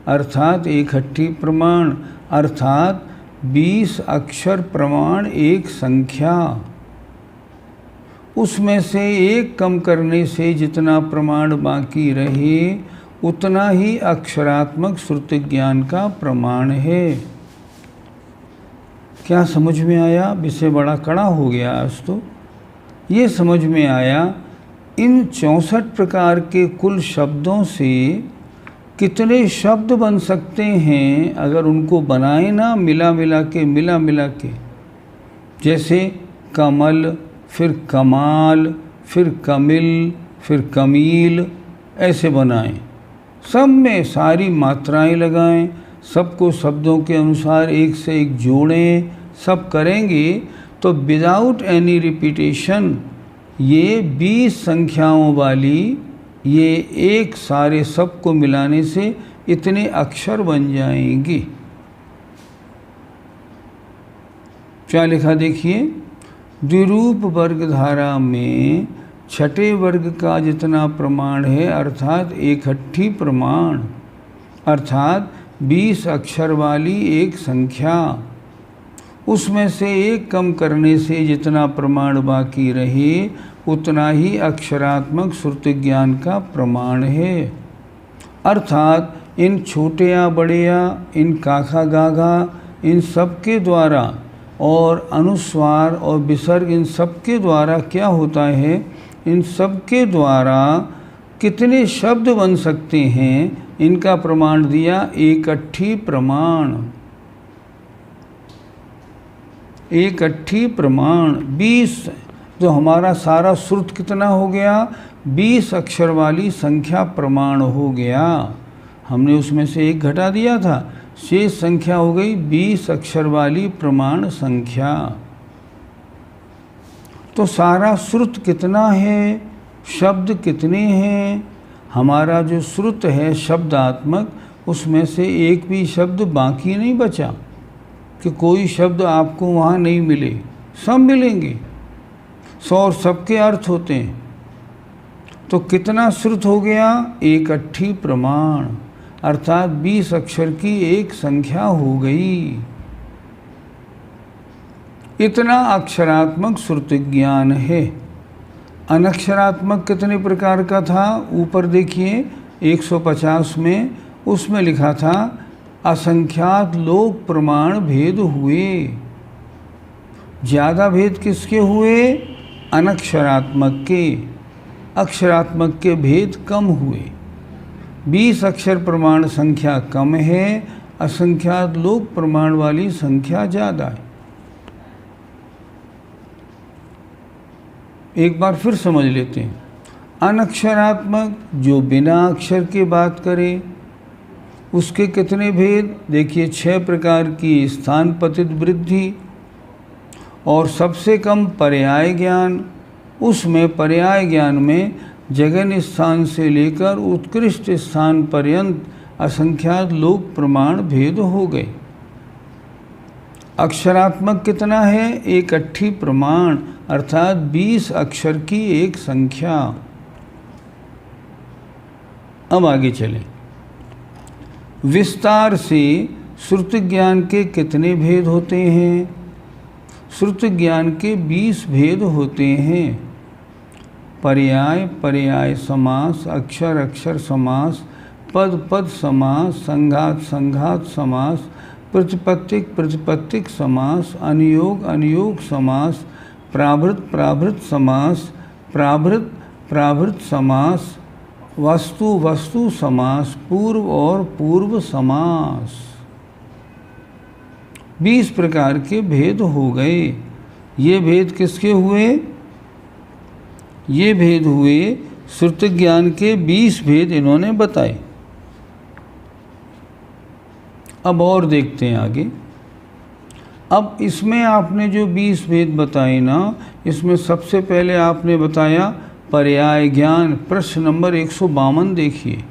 अर्थात एकट्ठी प्रमाण, अर्थात 20 अक्षर प्रमाण एक संख्या, उसमें से एक कम करने से जितना प्रमाण बाकी रहे उतना ही अक्षरात्मक श्रुति ज्ञान का प्रमाण है। क्या समझ में आया? विषय बड़ा कड़ा हो गया आज तो। ये समझ में आया इन 64 प्रकार के कुल शब्दों से कितने शब्द बन सकते हैं अगर उनको बनाए ना, मिला मिला के। जैसे कमल, फिर कमाल, फिर कमिल, फिर कमील, ऐसे बनाएं। सब में सारी मात्राएं लगाएं, सबको शब्दों के अनुसार एक से एक जोड़ें। सब करेंगे तो विदाउट एनी रिपीटेशन ये 20 संख्याओं वाली, ये एक सारे सब को मिलाने से इतने अक्षर बन जाएंगे। क्या लिखा देखिए, द्विरूप वर्ग धारा में छठे वर्ग का जितना प्रमाण है, अर्थात एकट्ठी प्रमाण, अर्थात 20 अक्षर वाली एक संख्या, उसमें से एक कम करने से जितना प्रमाण बाकी रहे उतना ही अक्षरात्मक श्रुति ज्ञान का प्रमाण है। अर्थात इन छोटे या बड़े या इन काखा गाघा इन सब के द्वारा और अनुस्वार और विसर्ग इन सब के द्वारा क्या होता है, इन सब के द्वारा कितने शब्द बन सकते हैं इनका प्रमाण दिया एकट्ठी प्रमाण। एकट्ठी प्रमाण 20, तो हमारा सारा श्रुत कितना हो गया? 20 अक्षर वाली संख्या प्रमाण हो गया। हमने उसमें से एक घटा दिया था, शेष संख्या हो गई 20 अक्षर वाली प्रमाण संख्या। तो सारा श्रुत कितना है, शब्द कितने हैं? हमारा जो श्रुत है शब्दात्मक, उसमें से एक भी शब्द बाकी नहीं बचा कि कोई शब्द आपको वहाँ नहीं मिले, सब मिलेंगे। 100 सबके अर्थ होते हैं। तो कितना श्रुत हो गया? एकट्ठी प्रमाण, अर्थात 20 अक्षर की एक संख्या हो गई। इतना अक्षरात्मक श्रुति ज्ञान है। अनक्षरात्मक कितने प्रकार का था? ऊपर देखिए 150 में, उसमें लिखा था असंख्यात लोक प्रमाण भेद हुए। ज़्यादा भेद किसके हुए? अनक्षरात्मक के। अक्षरात्मक के भेद कम हुए। 20 अक्षर प्रमाण संख्या कम है, असंख्यात लोक प्रमाण वाली संख्या ज़्यादा है। एक बार फिर समझ लेते हैं। अनक्षरात्मक जो बिना अक्षर के बात करे, उसके कितने भेद? देखिए 6 प्रकार की स्थान पतित वृद्धि, और सबसे कम पर्याय ज्ञान। उसमें पर्याय ज्ञान में जगन स्थान से लेकर उत्कृष्ट स्थान पर्यंत असंख्यात लोक प्रमाण भेद हो गए। अक्षरात्मक कितना है? एक अट्ठी प्रमाण, अर्थात 20 अक्षर की एक संख्या। अब आगे चलें। विस्तार से श्रुति ज्ञान के कितने भेद होते हैं? श्रुति ज्ञान के 20 भेद होते हैं। पर्याय पर्याय समास, अक्षर अक्षर समास, पद पद समास, संघात संघात समास, प्रतिपत्तिक प्रतिपत्तिक समास, अनुयोग अनुयोग समास, प्राभृत प्राभृत समास, प्राभृत प्राभृत समास, वस्तु वस्तु समास, पूर्व और पूर्व समास। 20 प्रकार के भेद हो गए। ये भेद किसके हुए? ये भेद हुए श्रुति ज्ञान के 20 भेद इन्होंने बताए। अब और देखते हैं आगे। अब इसमें आपने जो 20 भेद बताए ना, इसमें सबसे पहले आपने बताया पर्याय ज्ञान। प्रश्न नंबर 152 देखिए।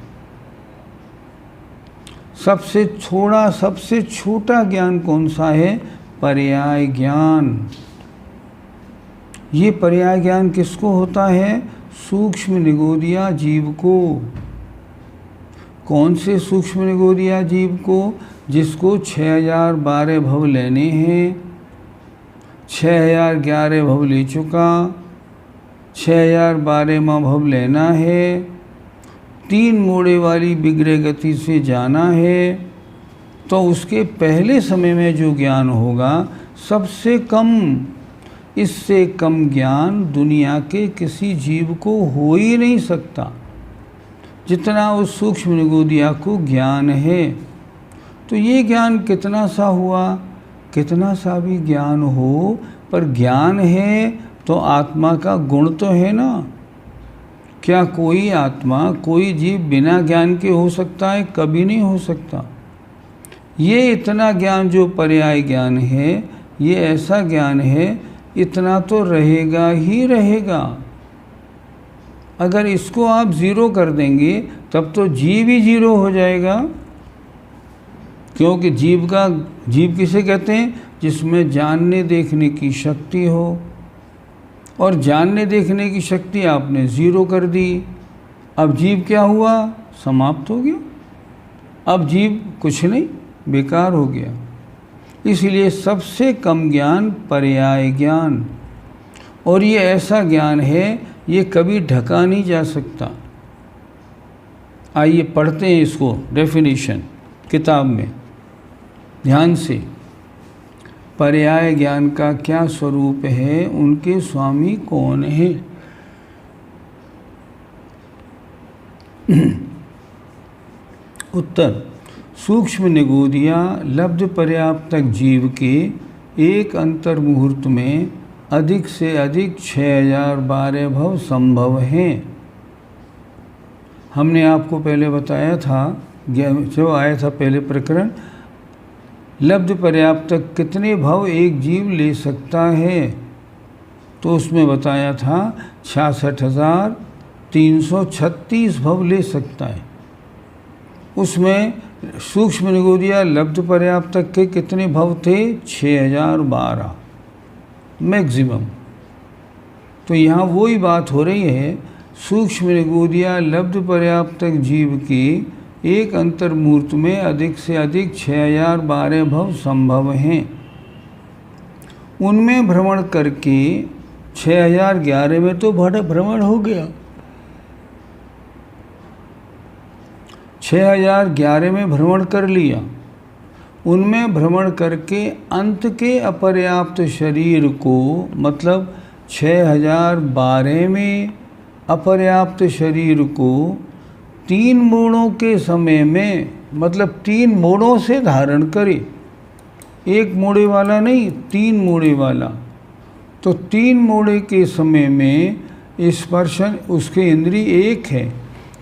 सबसे छोटा ज्ञान कौन सा है? पर्याय ज्ञान। ये पर्याय ज्ञान किसको होता है? सूक्ष्म निगोदिया जीव को। कौन से सूक्ष्म निगोदिया जीव को? जिसको 6012 भव लेने हैं। 6011 भव ले चुका, 6012वां भव लेना है, 3 मोड़े वाली बिगड़े गति से जाना है। तो उसके पहले समय में जो ज्ञान होगा सबसे कम, इससे कम ज्ञान दुनिया के किसी जीव को हो ही नहीं सकता, जितना उस सूक्ष्म निगोदिया को ज्ञान है। तो ये ज्ञान कितना सा हुआ? कितना सा भी ज्ञान हो, पर ज्ञान है तो आत्मा का गुण तो है ना। क्या कोई आत्मा, कोई जीव बिना ज्ञान के हो सकता है? कभी नहीं हो सकता। ये इतना ज्ञान जो पर्याय ज्ञान है, ये ऐसा ज्ञान है, इतना तो रहेगा ही रहेगा। अगर इसको आप ज़ीरो कर देंगे तब तो जीव ही ज़ीरो हो जाएगा। क्योंकि जीव किसे कहते हैं? जिसमें जानने देखने की शक्ति हो, और जानने देखने की शक्ति आपने ज़ीरो कर दी। अब जीव क्या हुआ? समाप्त हो गया। अब जीव कुछ नहीं, बेकार हो गया। इसलिए सबसे कम ज्ञान पर्याय ज्ञान, और ये ऐसा ज्ञान है ये कभी ढका नहीं जा सकता। आइए पढ़ते हैं इसको, डेफिनेशन किताब में ध्यान से। पर्याय ज्ञान का क्या स्वरूप है? उनके स्वामी कौन है? उत्तर: सूक्ष्म निगोदिया लब्ध पर्याप्तक जीव के एक अंतर मुहूर्त में अधिक से अधिक 6012 भव संभव हैं। हमने आपको पहले बताया था, जो आया था पहले प्रकरण, लब्ध पर्याप्तक कितने भव एक जीव ले सकता है, तो उसमें बताया था 66,336 भव ले सकता है। उसमें सूक्ष्म निगोदिया लब्ध पर्याप्तक के कितने भव थे? 6012 मैक्सिमम। तो यहाँ वही बात हो रही है, सूक्ष्म निगोदिया लब्ध पर्याप्तक जीव की एक अंतर मुहूर्त में अधिक से अधिक 6012 भव संभव हैं। उनमें भ्रमण करके 6011 में तो भ्रमण हो गया। 6011 में भ्रमण कर लिया। उनमें भ्रमण करके अंत के अपर्याप्त शरीर को, मतलब 6012 में अपर्याप्त शरीर को 3 मोड़ों के समय में, मतलब 3 मोड़ों से धारण करे। 1 मोड़े वाला नहीं, 3 मोड़े वाला। तो 3 मोड़े के समय में स्पर्शन, उसके इंद्रिय एक है,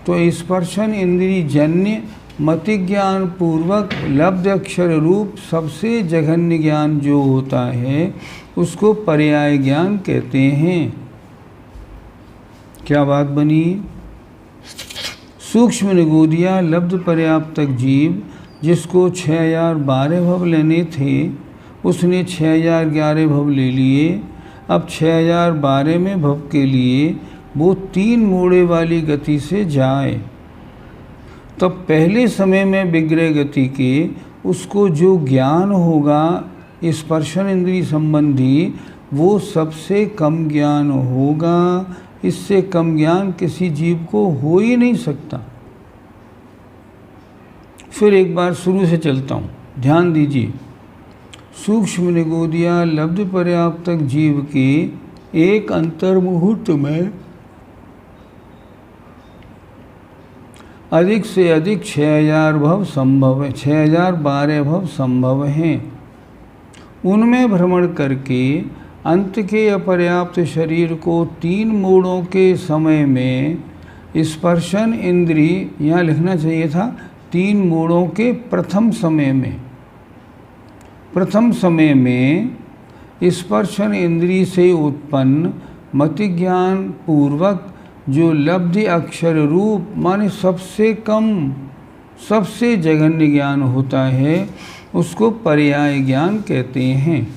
तो स्पर्शन इंद्रिय जन्य मति ज्ञान पूर्वक लब्ध अक्षर रूप सबसे जघन्य ज्ञान जो होता है उसको पर्याय ज्ञान कहते हैं। क्या बात बनी? सूक्ष्म निगोदिया लब्ध पर्याप्तक जीव जिसको 6012 भव लेने थे, उसने 6011 भव ले लिए। अब 6012 में भव के लिए वो 3 मोड़े वाली गति से जाए। तब पहले समय में विग्रह गति के उसको जो ज्ञान होगा स्पर्शन इंद्रिय संबंधी, वो सबसे कम ज्ञान होगा। इससे कम ज्ञान किसी जीव को हो ही नहीं सकता। फिर एक बार शुरू से चलता हूँ, ध्यान दीजिए। सूक्ष्म निगोदिया लब्ध पर्याप्तक जीव के एक अंतर्मुहूर्त में अधिक से अधिक 6000 भव संभव है, 6012 भव संभव हैं। उनमें भ्रमण करके अंत के अपर्याप्त शरीर को 3 मोड़ों के समय में स्पर्शन इंद्रिय, यहाँ लिखना चाहिए था 3 मोड़ों के प्रथम समय में, प्रथम समय में स्पर्शन इंद्रिय से उत्पन्न मति ज्ञान पूर्वक जो लब्धि अक्षर रूप माने सबसे कम, सबसे जघन्य ज्ञान होता है, उसको पर्याय ज्ञान कहते हैं।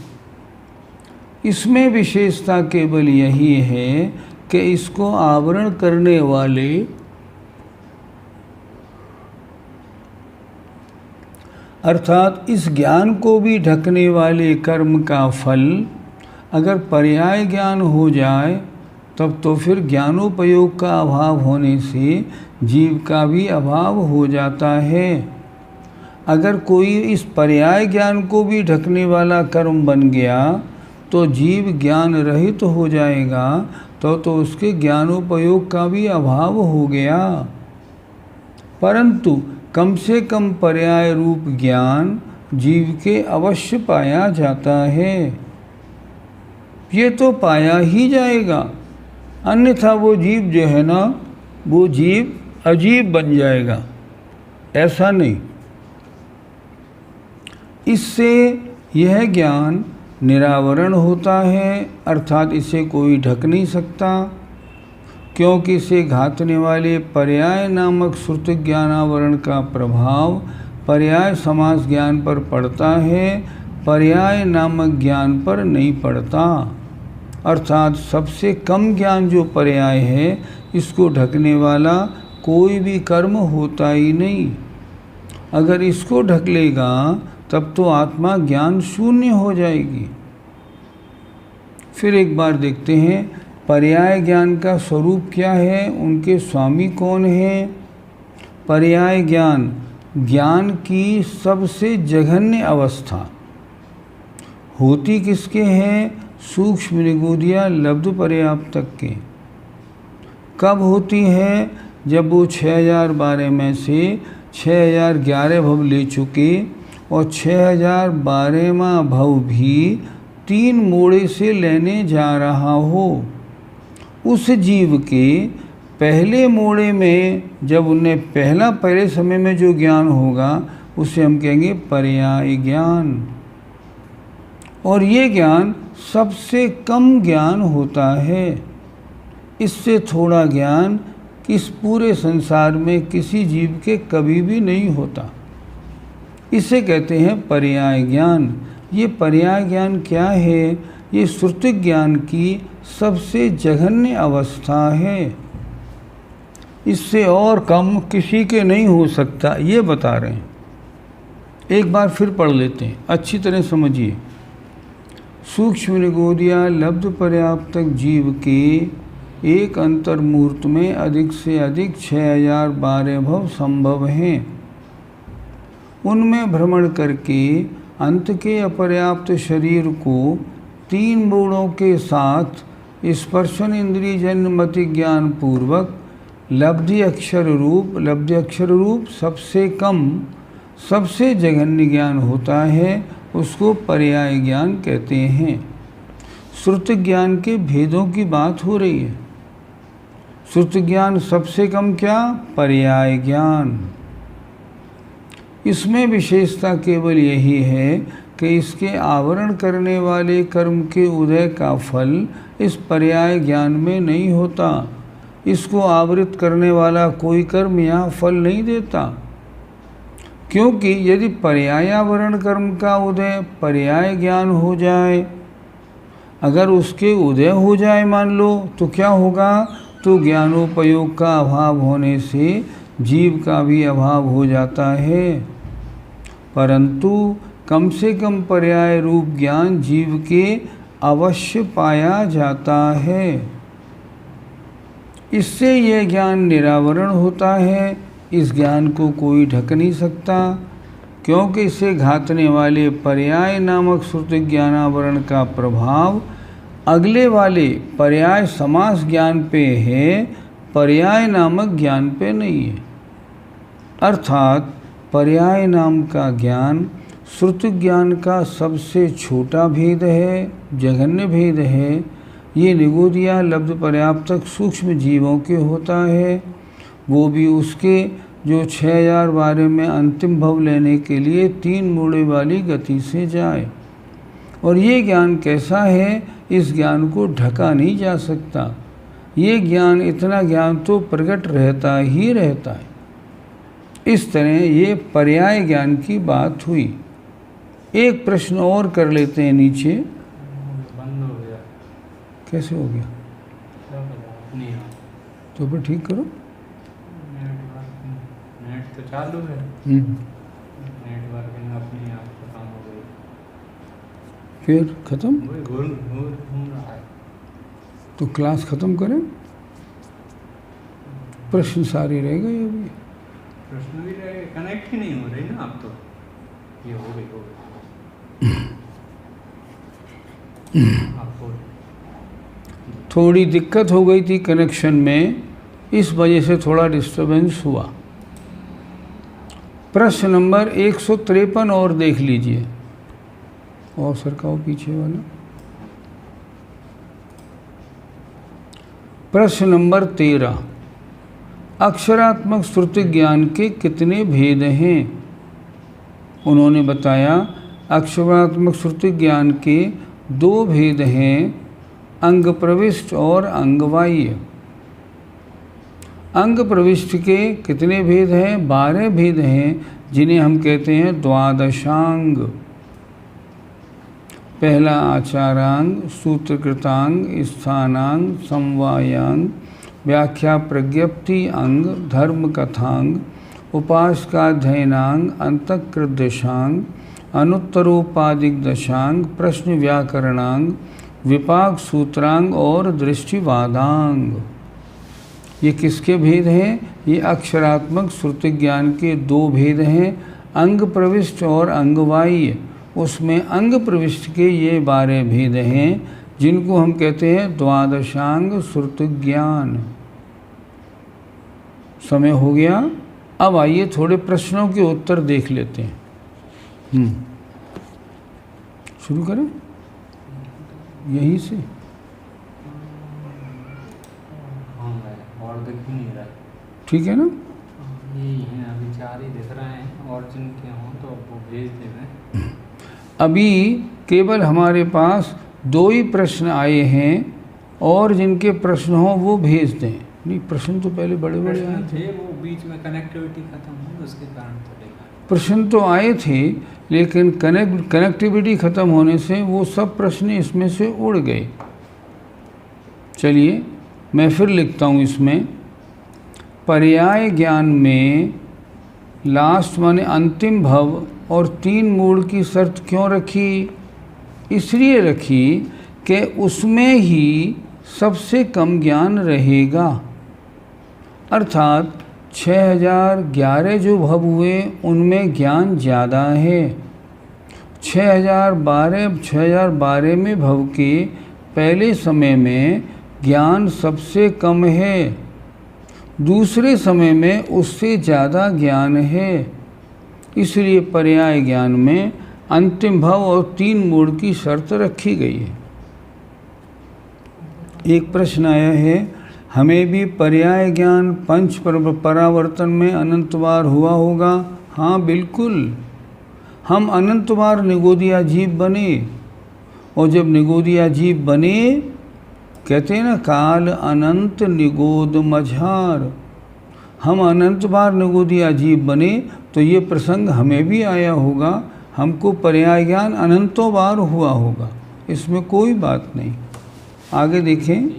इसमें विशेषता केवल यही है कि इसको आवरण करने वाले अर्थात इस ज्ञान को भी ढकने वाले कर्म का फल अगर पर्याय ज्ञान हो जाए तब तो फिर ज्ञानोपयोग का अभाव होने से जीव का भी अभाव हो जाता है। अगर कोई इस पर्याय ज्ञान को भी ढकने वाला कर्म बन गया तो जीव ज्ञान रहित हो जाएगा, तो उसके ज्ञानोपयोग का भी अभाव हो गया। परंतु कम से कम पर्याय रूप ज्ञान जीव के अवश्य पाया जाता है। ये तो पाया ही जाएगा, अन्यथा वो जीव जो है ना, वो जीव अजीब बन जाएगा। ऐसा नहीं। इससे यह ज्ञान निरावरण होता है, अर्थात इसे कोई ढक नहीं सकता, क्योंकि इसे घातने वाले पर्याय नामक श्रुति ज्ञानावरण का प्रभाव पर्याय समास ज्ञान पर पड़ता है, पर्याय नामक ज्ञान पर नहीं पड़ता। अर्थात सबसे कम ज्ञान जो पर्याय है, इसको ढकने वाला कोई भी कर्म होता ही नहीं। अगर इसको ढक लेगा तब तो आत्मा ज्ञान शून्य हो जाएगी। फिर एक बार देखते हैं पर्याय ज्ञान का स्वरूप क्या है, उनके स्वामी कौन है। पर्याय ज्ञान, ज्ञान की सबसे जघन्य अवस्था होती किसके हैं? सूक्ष्म निगोदिया लब्ध पर्याप्तक के। कब होती है? जब वो 6012 में से 6011 भव ले चुके और 6012वां भव भी 3 मोड़े से लेने जा रहा हो। उस जीव के पहले मोड़े में जब उन्हें पहले समय में जो ज्ञान होगा उसे हम कहेंगे पर्याय ज्ञान। और ये ज्ञान सबसे कम ज्ञान होता है। इससे थोड़ा ज्ञान इस पूरे संसार में किसी जीव के कभी भी नहीं होता। इसे कहते हैं पर्याय ज्ञान। ये पर्याय ज्ञान क्या है? ये श्रुति ज्ञान की सबसे जघन्य अवस्था है। इससे और कम किसी के नहीं हो सकता, ये बता रहे हैं। एक बार फिर पढ़ लेते हैं, अच्छी तरह समझिए। सूक्ष्म निगोदिया लब्ध पर्याप्तक जीव के एक अंतर मुहूर्त में अधिक से अधिक 6012 भव संभव हैं। उनमें भ्रमण करके अंत के अपर्याप्त शरीर को 3 मूढ़ों के साथ स्पर्शन इंद्रिय जन्य मति ज्ञान पूर्वक लब्धि अक्षर रूप सबसे कम सबसे जघन्य ज्ञान होता है, उसको पर्याय ज्ञान कहते हैं। श्रुति ज्ञान के भेदों की बात हो रही है। श्रुति ज्ञान सबसे कम क्या? पर्याय ज्ञान। इसमें विशेषता केवल यही है कि इसके आवरण करने वाले कर्म के उदय का फल इस पर्याय ज्ञान में नहीं होता। इसको आवृत करने वाला कोई कर्म यहाँ फल नहीं देता, क्योंकि यदि पर्यायावरण कर्म का उदय पर्याय ज्ञान हो जाए, अगर उसके उदय हो जाए मान लो, तो क्या होगा? तो ज्ञानोपयोग का अभाव होने से जीव का भी अभाव हो जाता है। परंतु कम से कम पर्याय रूप ज्ञान जीव के अवश्य पाया जाता है। इससे यह ज्ञान निरावरण होता है। इस ज्ञान को कोई ढक नहीं सकता, क्योंकि इसे घातने वाले पर्याय नामक श्रुति ज्ञानावरण का प्रभाव अगले वाले पर्याय समास ज्ञान पे है, पर्याय नामक ज्ञान पे नहीं है। अर्थात पर्याय नाम का ज्ञान श्रुति ज्ञान का सबसे छोटा भेद है, जघन्य भेद है। ये निगोदिया लब्ध पर्याप्तक सूक्ष्म जीवों के होता है, वो भी उसके जो 6012 में अंतिम भव लेने के लिए 3 मूढ़े वाली गति से जाए। और ये ज्ञान कैसा है? इस ज्ञान को ढका नहीं जा सकता। ये ज्ञान, इतना ज्ञान तो प्रकट रहता ही रहता है। इस तरह ये पर्याय ज्ञान की बात हुई। एक प्रश्न और कर लेते हैं नीचे। बंद हो गया। कैसे हो गया? तो फिर ठीक करो। नेट तो चालू है। नेटवर्किंग अपने आप खत्म हो गई। फिर खत्म? घूम रहा है। तो क्लास खत्म करें? प्रश्न सारे रह गए अभी। प्रश्न भी रहे, कनेक्ट ही नहीं हो रही ना अब तो। ये हो गई आपको थोड़ी दिक्कत हो गई थी कनेक्शन में, इस वजह से थोड़ा डिस्टरबेंस हुआ। प्रश्न नंबर 153 और देख लीजिए, और सरकाओ पीछे वाला। प्रश्न नंबर 13, अक्षरात्मक श्रुति ज्ञान के कितने भेद हैं? उन्होंने बताया अक्षरात्मक श्रुति ज्ञान के 2 भेद हैं, अंग प्रविष्ट और अंगवाह्य। अंग प्रविष्ट के कितने भेद हैं? 12 भेद हैं, जिन्हें हम कहते हैं द्वादशांग। पहला आचारांग, सूत्रकृतांग, स्थानांग, समवायांग, व्याख्या प्रज्ञप्ति अंग, धर्म कथांग, उपासकाध्ययनांग, अंतःकृत दशांग, अनुत्तरोपादिक दशांग, प्रश्न व्याकरणांग, विपाक सूत्रांग और दृष्टिवादांग। ये किसके भेद हैं? ये अक्षरात्मक श्रुति ज्ञान के 2 भेद हैं, अंग प्रविष्ट और अंगवाह्य। उसमें अंग प्रविष्ट के ये 12 भेद हैं, जिनको हम कहते हैं द्वादशांग श्रुति ज्ञान। समय हो गया, अब आइए थोड़े प्रश्नों के उत्तर देख लेते हैं। शुरू करें यहीं से। और दिख ही नहीं रहा। ठीक है ना? यही हैं, अभी 4 ही दिख रहे हैं, और जिनके हों तो वो भेज दें। अभी केवल हमारे पास 2 ही प्रश्न आए हैं, और जिनके प्रश्न हों वो भेज दें। नहीं, प्रश्न तो पहले बड़े बड़े आए थे, वो बीच में कनेक्टिविटी खत्म हुई, उसके कारण तो देखा। प्रश्न तो आए थे, लेकिन कनेक्टिविटी ख़त्म होने से वो सब प्रश्न इसमें से उड़ गए। चलिए मैं फिर लिखता हूँ इसमें। पर्याय ज्ञान में लास्ट माने अंतिम भव और 3 मूढ़ की शर्त क्यों रखी? इसलिए रखी कि उसमें ही सबसे कम ज्ञान रहेगा। अर्थात 6011 जो भव हुए उनमें ज्ञान ज़्यादा है। 6012 में भव के पहले समय में ज्ञान सबसे कम है, दूसरे समय में उससे ज़्यादा ज्ञान है। इसलिए पर्याय ज्ञान में अंतिम भव और 3 मूढ़ की शर्त रखी गई है। एक प्रश्न आया है, हमें भी पर्याय ज्ञान पंच परावर्तन में अनंत बार हुआ होगा? हाँ बिल्कुल, हम अनंत बार निगोदिया जीव बने। और जब निगोदिया जीव बने, कहते हैं ना, काल अनंत निगोद मझार, हम अनंत बार निगोदिया जीव बने, तो ये प्रसंग हमें भी आया होगा, हमको पर्याय ज्ञान अनंतों बार हुआ होगा, इसमें कोई बात नहीं। आगे देखें,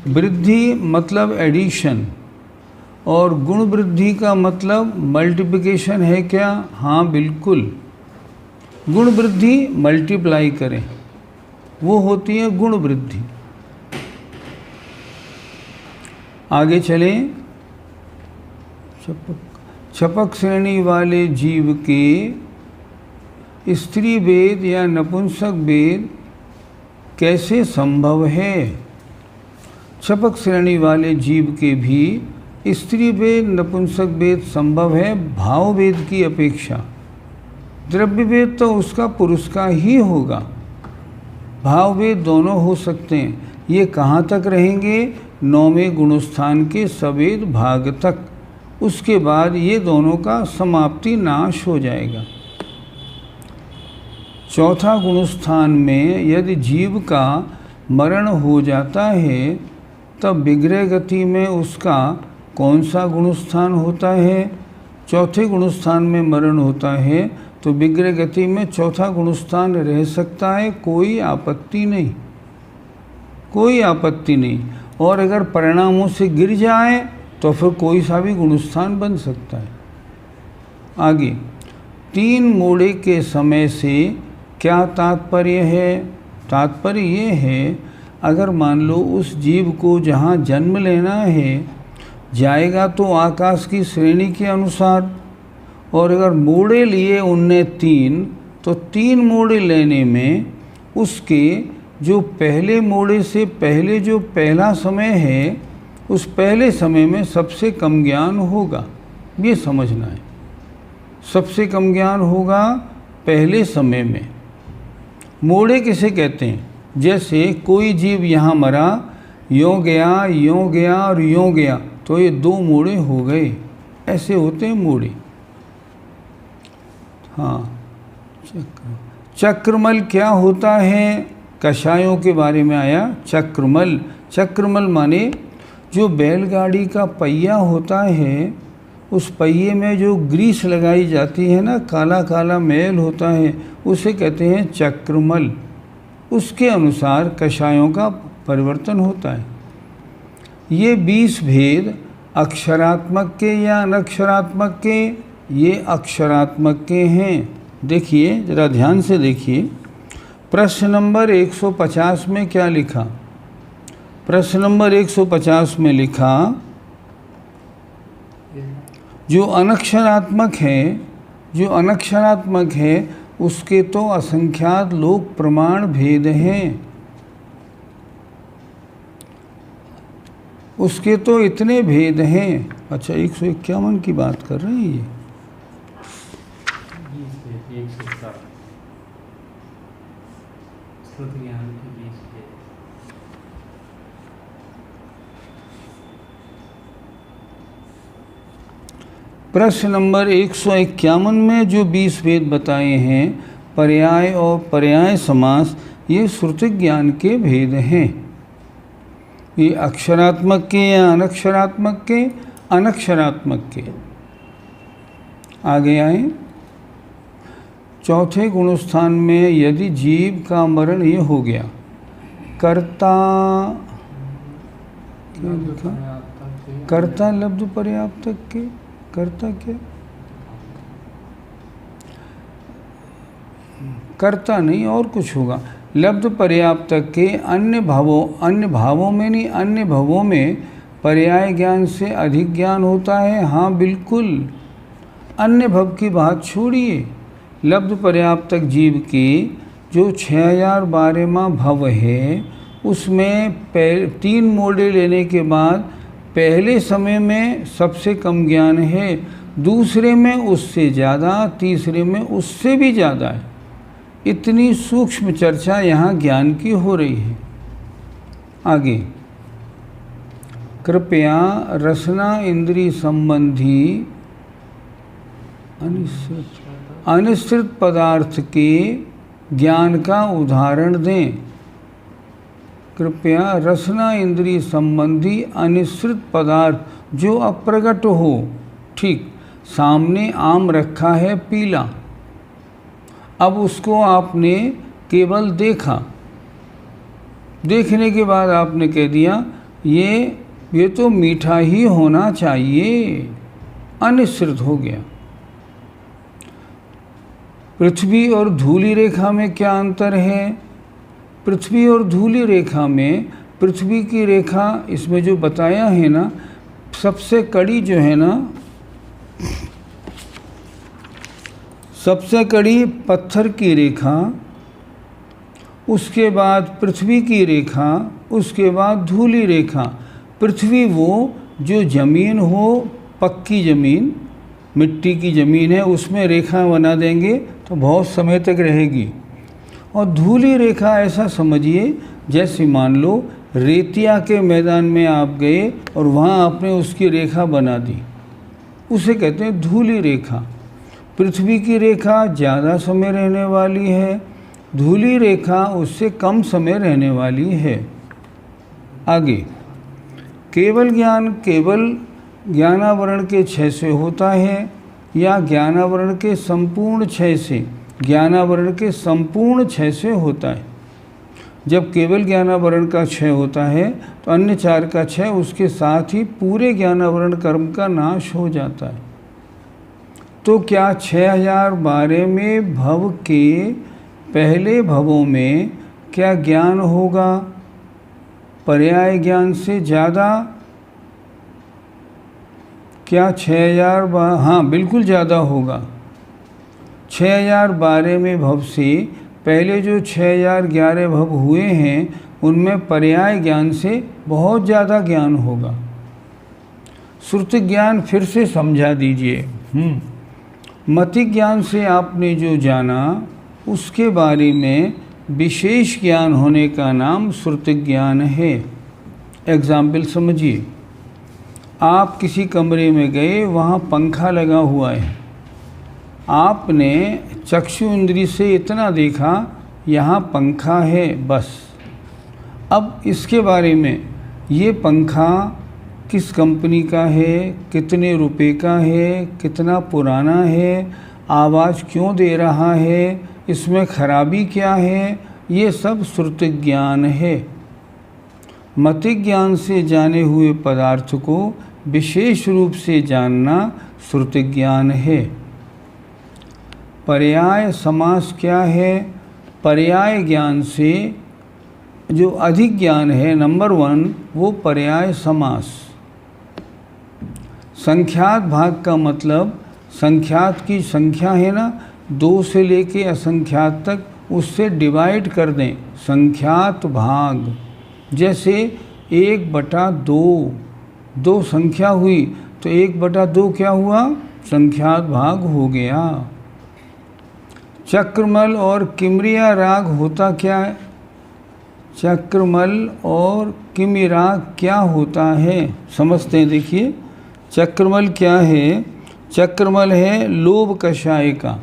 वृद्धि मतलब एडिशन और गुण वृद्धि का मतलब मल्टीप्लिकेशन है क्या? हाँ बिल्कुल, गुण वृद्धि मल्टीप्लाई करें, वो होती है गुण वृद्धि। आगे चलें, छपक श्रेणी वाले जीव के स्त्री वेद या नपुंसक वेद कैसे संभव है? छपक श्रेणी वाले जीव के भी स्त्री वेद नपुंसक वेद संभव है भाव वेद की अपेक्षा। द्रव्य वेद तो उसका पुरुष का ही होगा, भाव वेद दोनों हो सकते हैं। ये कहाँ तक रहेंगे? 9वें गुणस्थान के सवेद भाग तक, उसके बाद ये दोनों का समाप्ति नाश हो जाएगा। चौथा गुणस्थान में यदि जीव का मरण हो जाता है, तब विग्रह गति में उसका कौन सा गुणस्थान होता है? चौथे गुणस्थान में मरण होता है तो विग्रह गति में चौथा गुणस्थान रह सकता है, कोई आपत्ति नहीं, कोई आपत्ति नहीं। और अगर परिणामों से गिर जाए तो फिर कोई सा भी गुणस्थान बन सकता है। आगे, 3 मोड़े के समय से क्या तात्पर्य है? तात्पर्य ये है, अगर मान लो उस जीव को जहाँ जन्म लेना है जाएगा तो आकाश की श्रेणी के अनुसार, और अगर मोड़े लिए उनने 3, तो 3 मोड़े लेने में उसके जो पहले मोड़े से पहले जो पहला समय है, उस पहले समय में सबसे कम ज्ञान होगा, ये समझना है। सबसे कम ज्ञान होगा पहले समय में। मोड़े किसे कहते हैं? जैसे कोई जीव यहाँ मरा, यों गया, यों गया और यों गया, तो ये 2 मोड़े हो गए, ऐसे होते हैं मोड़े। हाँ, चक्रमल क्या होता है? कषायों के बारे में आया चक्रमल। चक्रमल माने जो बैलगाड़ी का पहिया होता है, उस पहिए में जो ग्रीस लगाई जाती है ना, काला काला मैल होता है, उसे कहते हैं चक्रमल। उसके अनुसार कषायों का परिवर्तन होता है। ये 20 भेद अक्षरात्मक के या अनक्षरात्मक के? ये अक्षरात्मक के हैं। देखिए, ज़रा ध्यान से देखिए, प्रश्न नंबर 150 में क्या लिखा? प्रश्न नंबर 150 में लिखा, जो अनक्षरात्मक है, जो अनक्षरात्मक है उसके तो असंख्यात लोक प्रमाण भेद हैं, उसके तो इतने भेद हैं। अच्छा, 151 की बात कर रहे हैं ये। प्रश्न नंबर 151 में जो 20 भेद बताए हैं, पर्याय और पर्याय समास, ये श्रुति ज्ञान के भेद हैं। ये अक्षरात्मक के या अनक्षरात्मक के? अनक्षरात्मक के। आगे आए, चौथे गुणस्थान में यदि जीव का मरण ये हो गया, कर्ता क्या लिखा? कर्ता लब्ध पर्याप्तक के। कर्ता क्या? कर्ता नहीं और कुछ होगा। लब्ध पर्याप्तक के अन्य भावों में नहीं, अन्य भवों में पर्याय ज्ञान से अधिक ज्ञान होता है। हाँ बिल्कुल, अन्य भव की बात छोड़िए। लब्ध पर्याप्तक जीव की जो 6012वां भव है उसमें 3 मोड़े लेने के बाद पहले समय में सबसे कम ज्ञान है, दूसरे में उससे ज़्यादा, तीसरे में उससे भी ज़्यादा है। इतनी सूक्ष्म चर्चा यहाँ ज्ञान की हो रही है। आगे कृपया रसना इंद्रिय संबंधी अनिश्चित पदार्थ के ज्ञान का उदाहरण दें। कृपया रसना इंद्रिय संबंधी अनिश्चित पदार्थ जो अप्रगट हो। ठीक, सामने आम रखा है पीला, अब उसको आपने केवल देखा, देखने के बाद आपने कह दिया ये तो मीठा ही होना चाहिए, अनिश्चित हो गया। पृथ्वी और धूली रेखा में क्या अंतर है? पृथ्वी और धूली रेखा में, पृथ्वी की रेखा इसमें जो बताया है ना, सबसे कड़ी जो है ना, सबसे कड़ी पत्थर की रेखा, उसके बाद पृथ्वी की रेखा, उसके बाद धूली रेखा। पृथ्वी वो जो ज़मीन हो, पक्की ज़मीन, मिट्टी की ज़मीन है, उसमें रेखा बना देंगे तो बहुत समय तक रहेगी। और धूली रेखा ऐसा समझिए जैसे मान लो रेतिया के मैदान में आप गए और वहाँ आपने उसकी रेखा बना दी, उसे कहते हैं धूली रेखा। पृथ्वी की रेखा ज़्यादा समय रहने वाली है, धूली रेखा उससे कम समय रहने वाली है। आगे केवल ज्ञानावरण के क्षय से होता है या ज्ञानावरण के संपूर्ण क्षय से? ज्ञानावरण के संपूर्ण क्षय से होता है। जब केवल ज्ञानावरण का क्षय होता है तो अन्य 4 का क्षय, उसके साथ ही पूरे ज्ञानावरण कर्म का नाश हो जाता है। तो क्या 6012 में भव के पहले भवों में क्या ज्ञान होगा पर्याय ज्ञान से ज़्यादा? क्या 6012? हाँ बिल्कुल ज़्यादा होगा। 6012 में भव से पहले जो 6011 भव हुए हैं उनमें पर्याय ज्ञान से बहुत ज़्यादा ज्ञान होगा। श्रुति ज्ञान फिर से समझा दीजिए। मति ज्ञान से आपने जो जाना उसके बारे में विशेष ज्ञान होने का नाम श्रुति ज्ञान है। एग्जाम्पल समझिए, आप किसी कमरे में गए, वहाँ पंखा लगा हुआ है, आपने चक्षु इंद्री से इतना देखा यहाँ पंखा है बस। अब इसके बारे में ये पंखा किस कंपनी का है, कितने रुपए का है, कितना पुराना है, आवाज़ क्यों दे रहा है, इसमें खराबी क्या है, ये सब श्रुति ज्ञान है। मति ज्ञान से जाने हुए पदार्थ को विशेष रूप से जानना श्रुति ज्ञान है। पर्याय समास क्या है? पर्याय ज्ञान से जो अधिक ज्ञान है, नंबर 1 वो पर्याय समास। संख्यात भाग का मतलब, संख्यात की संख्या है ना, 2 से लेके असंख्यात तक, उससे डिवाइड कर दें, संख्यात भाग। जैसे 1/2, 2 संख्या हुई तो 1/2 क्या हुआ? संख्यात भाग हो गया। चक्रमल और किमरिया राग होता क्या है? चक्रमल और किमी राग क्या होता है समझते हैं। देखिए चक्रमल क्या है? चक्रमल है लोभ कषाय का।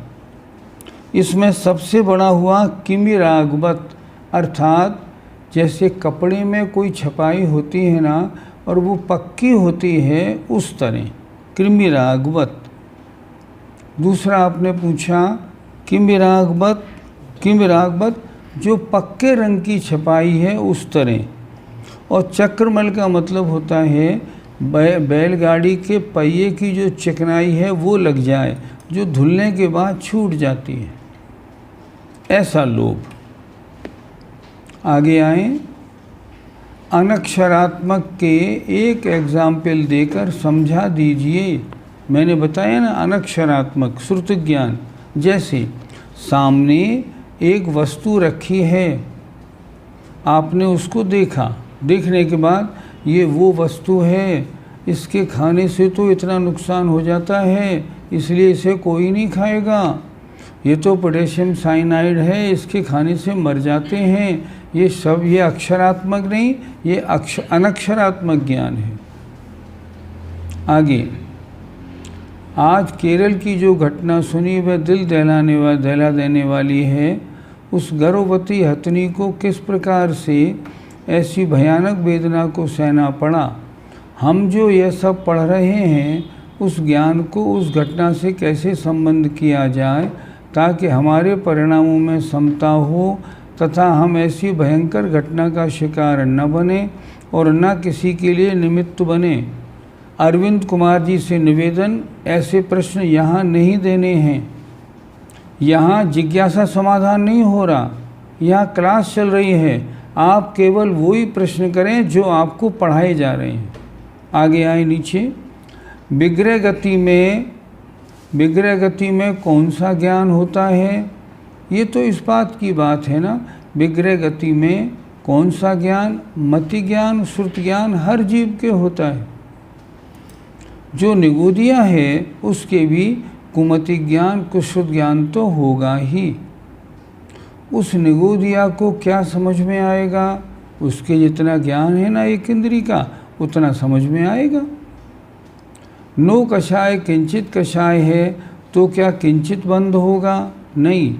इसमें सबसे बड़ा हुआ किमी रागवत, अर्थात जैसे कपड़े में कोई छपाई होती है ना और वो पक्की होती है, उस तरह कृमि रागवत। दूसरा आपने पूछा किमि रागवत जो पक्के रंग की छपाई है उस तरह। और चक्रमल का मतलब होता है बैलगाड़ी के पहिए की जो चिकनाई है वो लग जाए, जो धुलने के बाद छूट जाती है, ऐसा लोभ। आगे आए, अनक्षरात्मक के एक एग्जाम्पल देकर समझा दीजिए। मैंने बताया ना, अनक्षरात्मक श्रुत ज्ञान, जैसे सामने एक वस्तु रखी है, आपने उसको देखा, देखने के बाद ये वो वस्तु है, इसके खाने से तो इतना नुकसान हो जाता है, इसलिए इसे कोई नहीं खाएगा, ये तो पोटेशियम साइनाइड है, इसके खाने से मर जाते हैं। ये सब, ये अक्षरात्मक नहीं, ये अनक्षरात्मक ज्ञान है। आगे, आज केरल की जो घटना सुनी वह दिल दहला देने वाली है। उस गर्भवती हथनी को किस प्रकार से ऐसी भयानक वेदना को सहना पड़ा। हम जो यह सब पढ़ रहे हैं, उस ज्ञान को उस घटना से कैसे संबंध किया जाए ताकि हमारे परिणामों में समता हो तथा हम ऐसी भयंकर घटना का शिकार न बने और न किसी के लिए निमित्त बने। अरविंद कुमार जी से निवेदन, ऐसे प्रश्न यहाँ नहीं देने हैं। यहाँ जिज्ञासा समाधान नहीं हो रहा, यहाँ क्लास चल रही है। आप केवल वही प्रश्न करें जो आपको पढ़ाए जा रहे हैं। आगे आए नीचे, विग्रह गति में कौन सा ज्ञान होता है। ये तो इस बात की बात है ना, विग्रह गति में कौन सा ज्ञान, मति ज्ञान, श्रुत ज्ञान हर जीव के होता है। जो निगूदिया है उसके भी कुमति ज्ञान, कुश्रुत ज्ञान तो होगा ही। उस निगूदिया को क्या समझ में आएगा, उसके जितना ज्ञान है ना एक इंद्री का, उतना समझ में आएगा। नो कषाय किंचित कषाय है तो क्या किंचित बंद होगा, नहीं।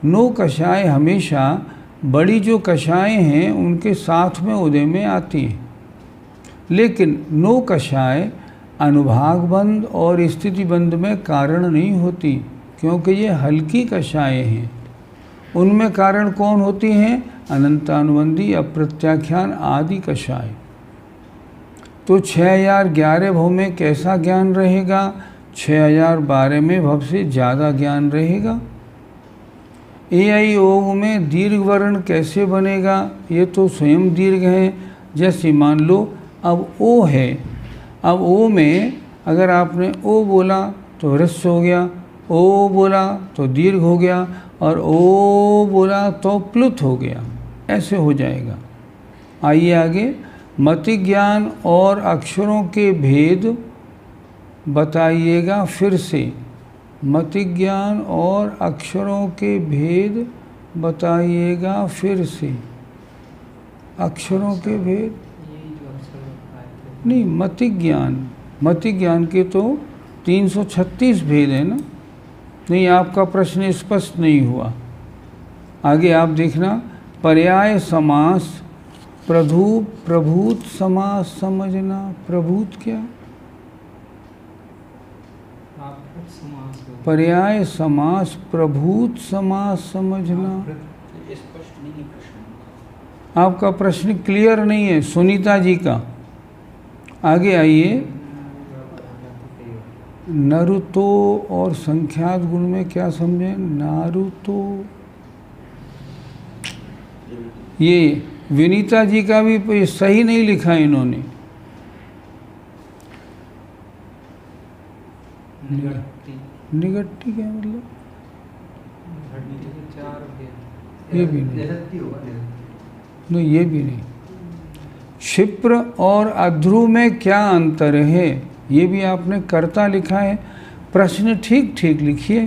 नो कषाय हमेशा बड़ी जो कषाय हैं उनके साथ में उदय में आती हैं, लेकिन नो कषाय अनुभाग बंद और स्थिति बंद में कारण नहीं होती, क्योंकि ये हल्की कषाय हैं। उनमें कारण कौन होती हैं, अनंतानुबंधी, अप्रत्याख्यान आदि कषाय। तो 6011 भव में कैसा ज्ञान रहेगा, 6012 में भव से ज़्यादा ज्ञान रहेगा। AI ओग में दीर्घ वर्ण कैसे बनेगा, ये तो स्वयं दीर्घ है। जैसे मान लो अब ओ है, अब ओ में अगर आपने ओ बोला तो ह्रस्व हो गया, ओ बोला तो दीर्घ हो गया, और ओ बोला तो प्लुत हो गया, ऐसे हो जाएगा। आइए आगे, मति ज्ञान और अक्षरों के भेद बताइएगा फिर से। मति ज्ञान और अक्षरों के भेद बताइएगा फिर से। अक्षरों के भेद नहीं, मति ज्ञान के तो 336 भेद है ना। नहीं, आपका प्रश्न स्पष्ट नहीं हुआ। आगे आप देखना, पर्याय समास, प्रभूत समास समझना। प्रभूत क्या, पर्याय समास, प्रभूत समास समझना। आपका प्रश्न क्लियर नहीं है सुनीता जी का। आगे आइए, नरुतो और संख्यात गुण में क्या समझें, नारुतो। ये विनीता जी का भी सही नहीं लिखा इन्होंने। निगट्टी क्या मतलब, ये भी नहीं, ये भी नहीं। क्षिप्र और अध्रु में क्या अंतर है, ये भी आपने कर्ता लिखा है। प्रश्न ठीक ठीक लिखिए।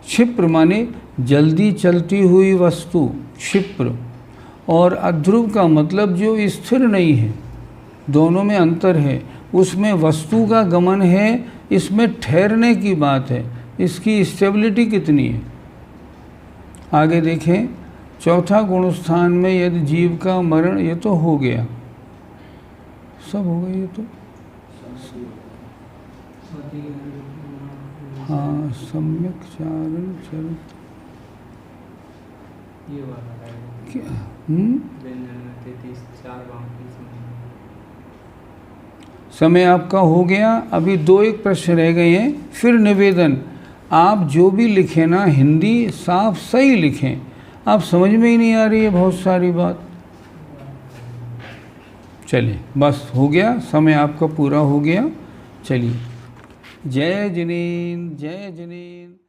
क्षिप्र माने जल्दी चलती हुई वस्तु, क्षिप्र, और अध्रुव का मतलब जो स्थिर नहीं है, दोनों में अंतर है। उसमें वस्तु का गमन है, इसमें ठहरने की बात है, इसकी स्टेबिलिटी कितनी है। आगे देखें, चौथा गुणस्थान में यदि जीव का मरण, ये तो हो गया, सब हो गया ये तो। हाँ, सम्यक चारण चरित क्या, समय आपका हो गया। अभी 2-1 प्रश्न रह गए हैं। फिर निवेदन, आप जो भी लिखें ना हिंदी साफ सही लिखें। आप समझ में ही नहीं आ रही है बहुत सारी बात। चलिए बस हो गया, समय आपका पूरा हो गया। चलिए, जय जिनेंद्र, जय जिनेंद्र।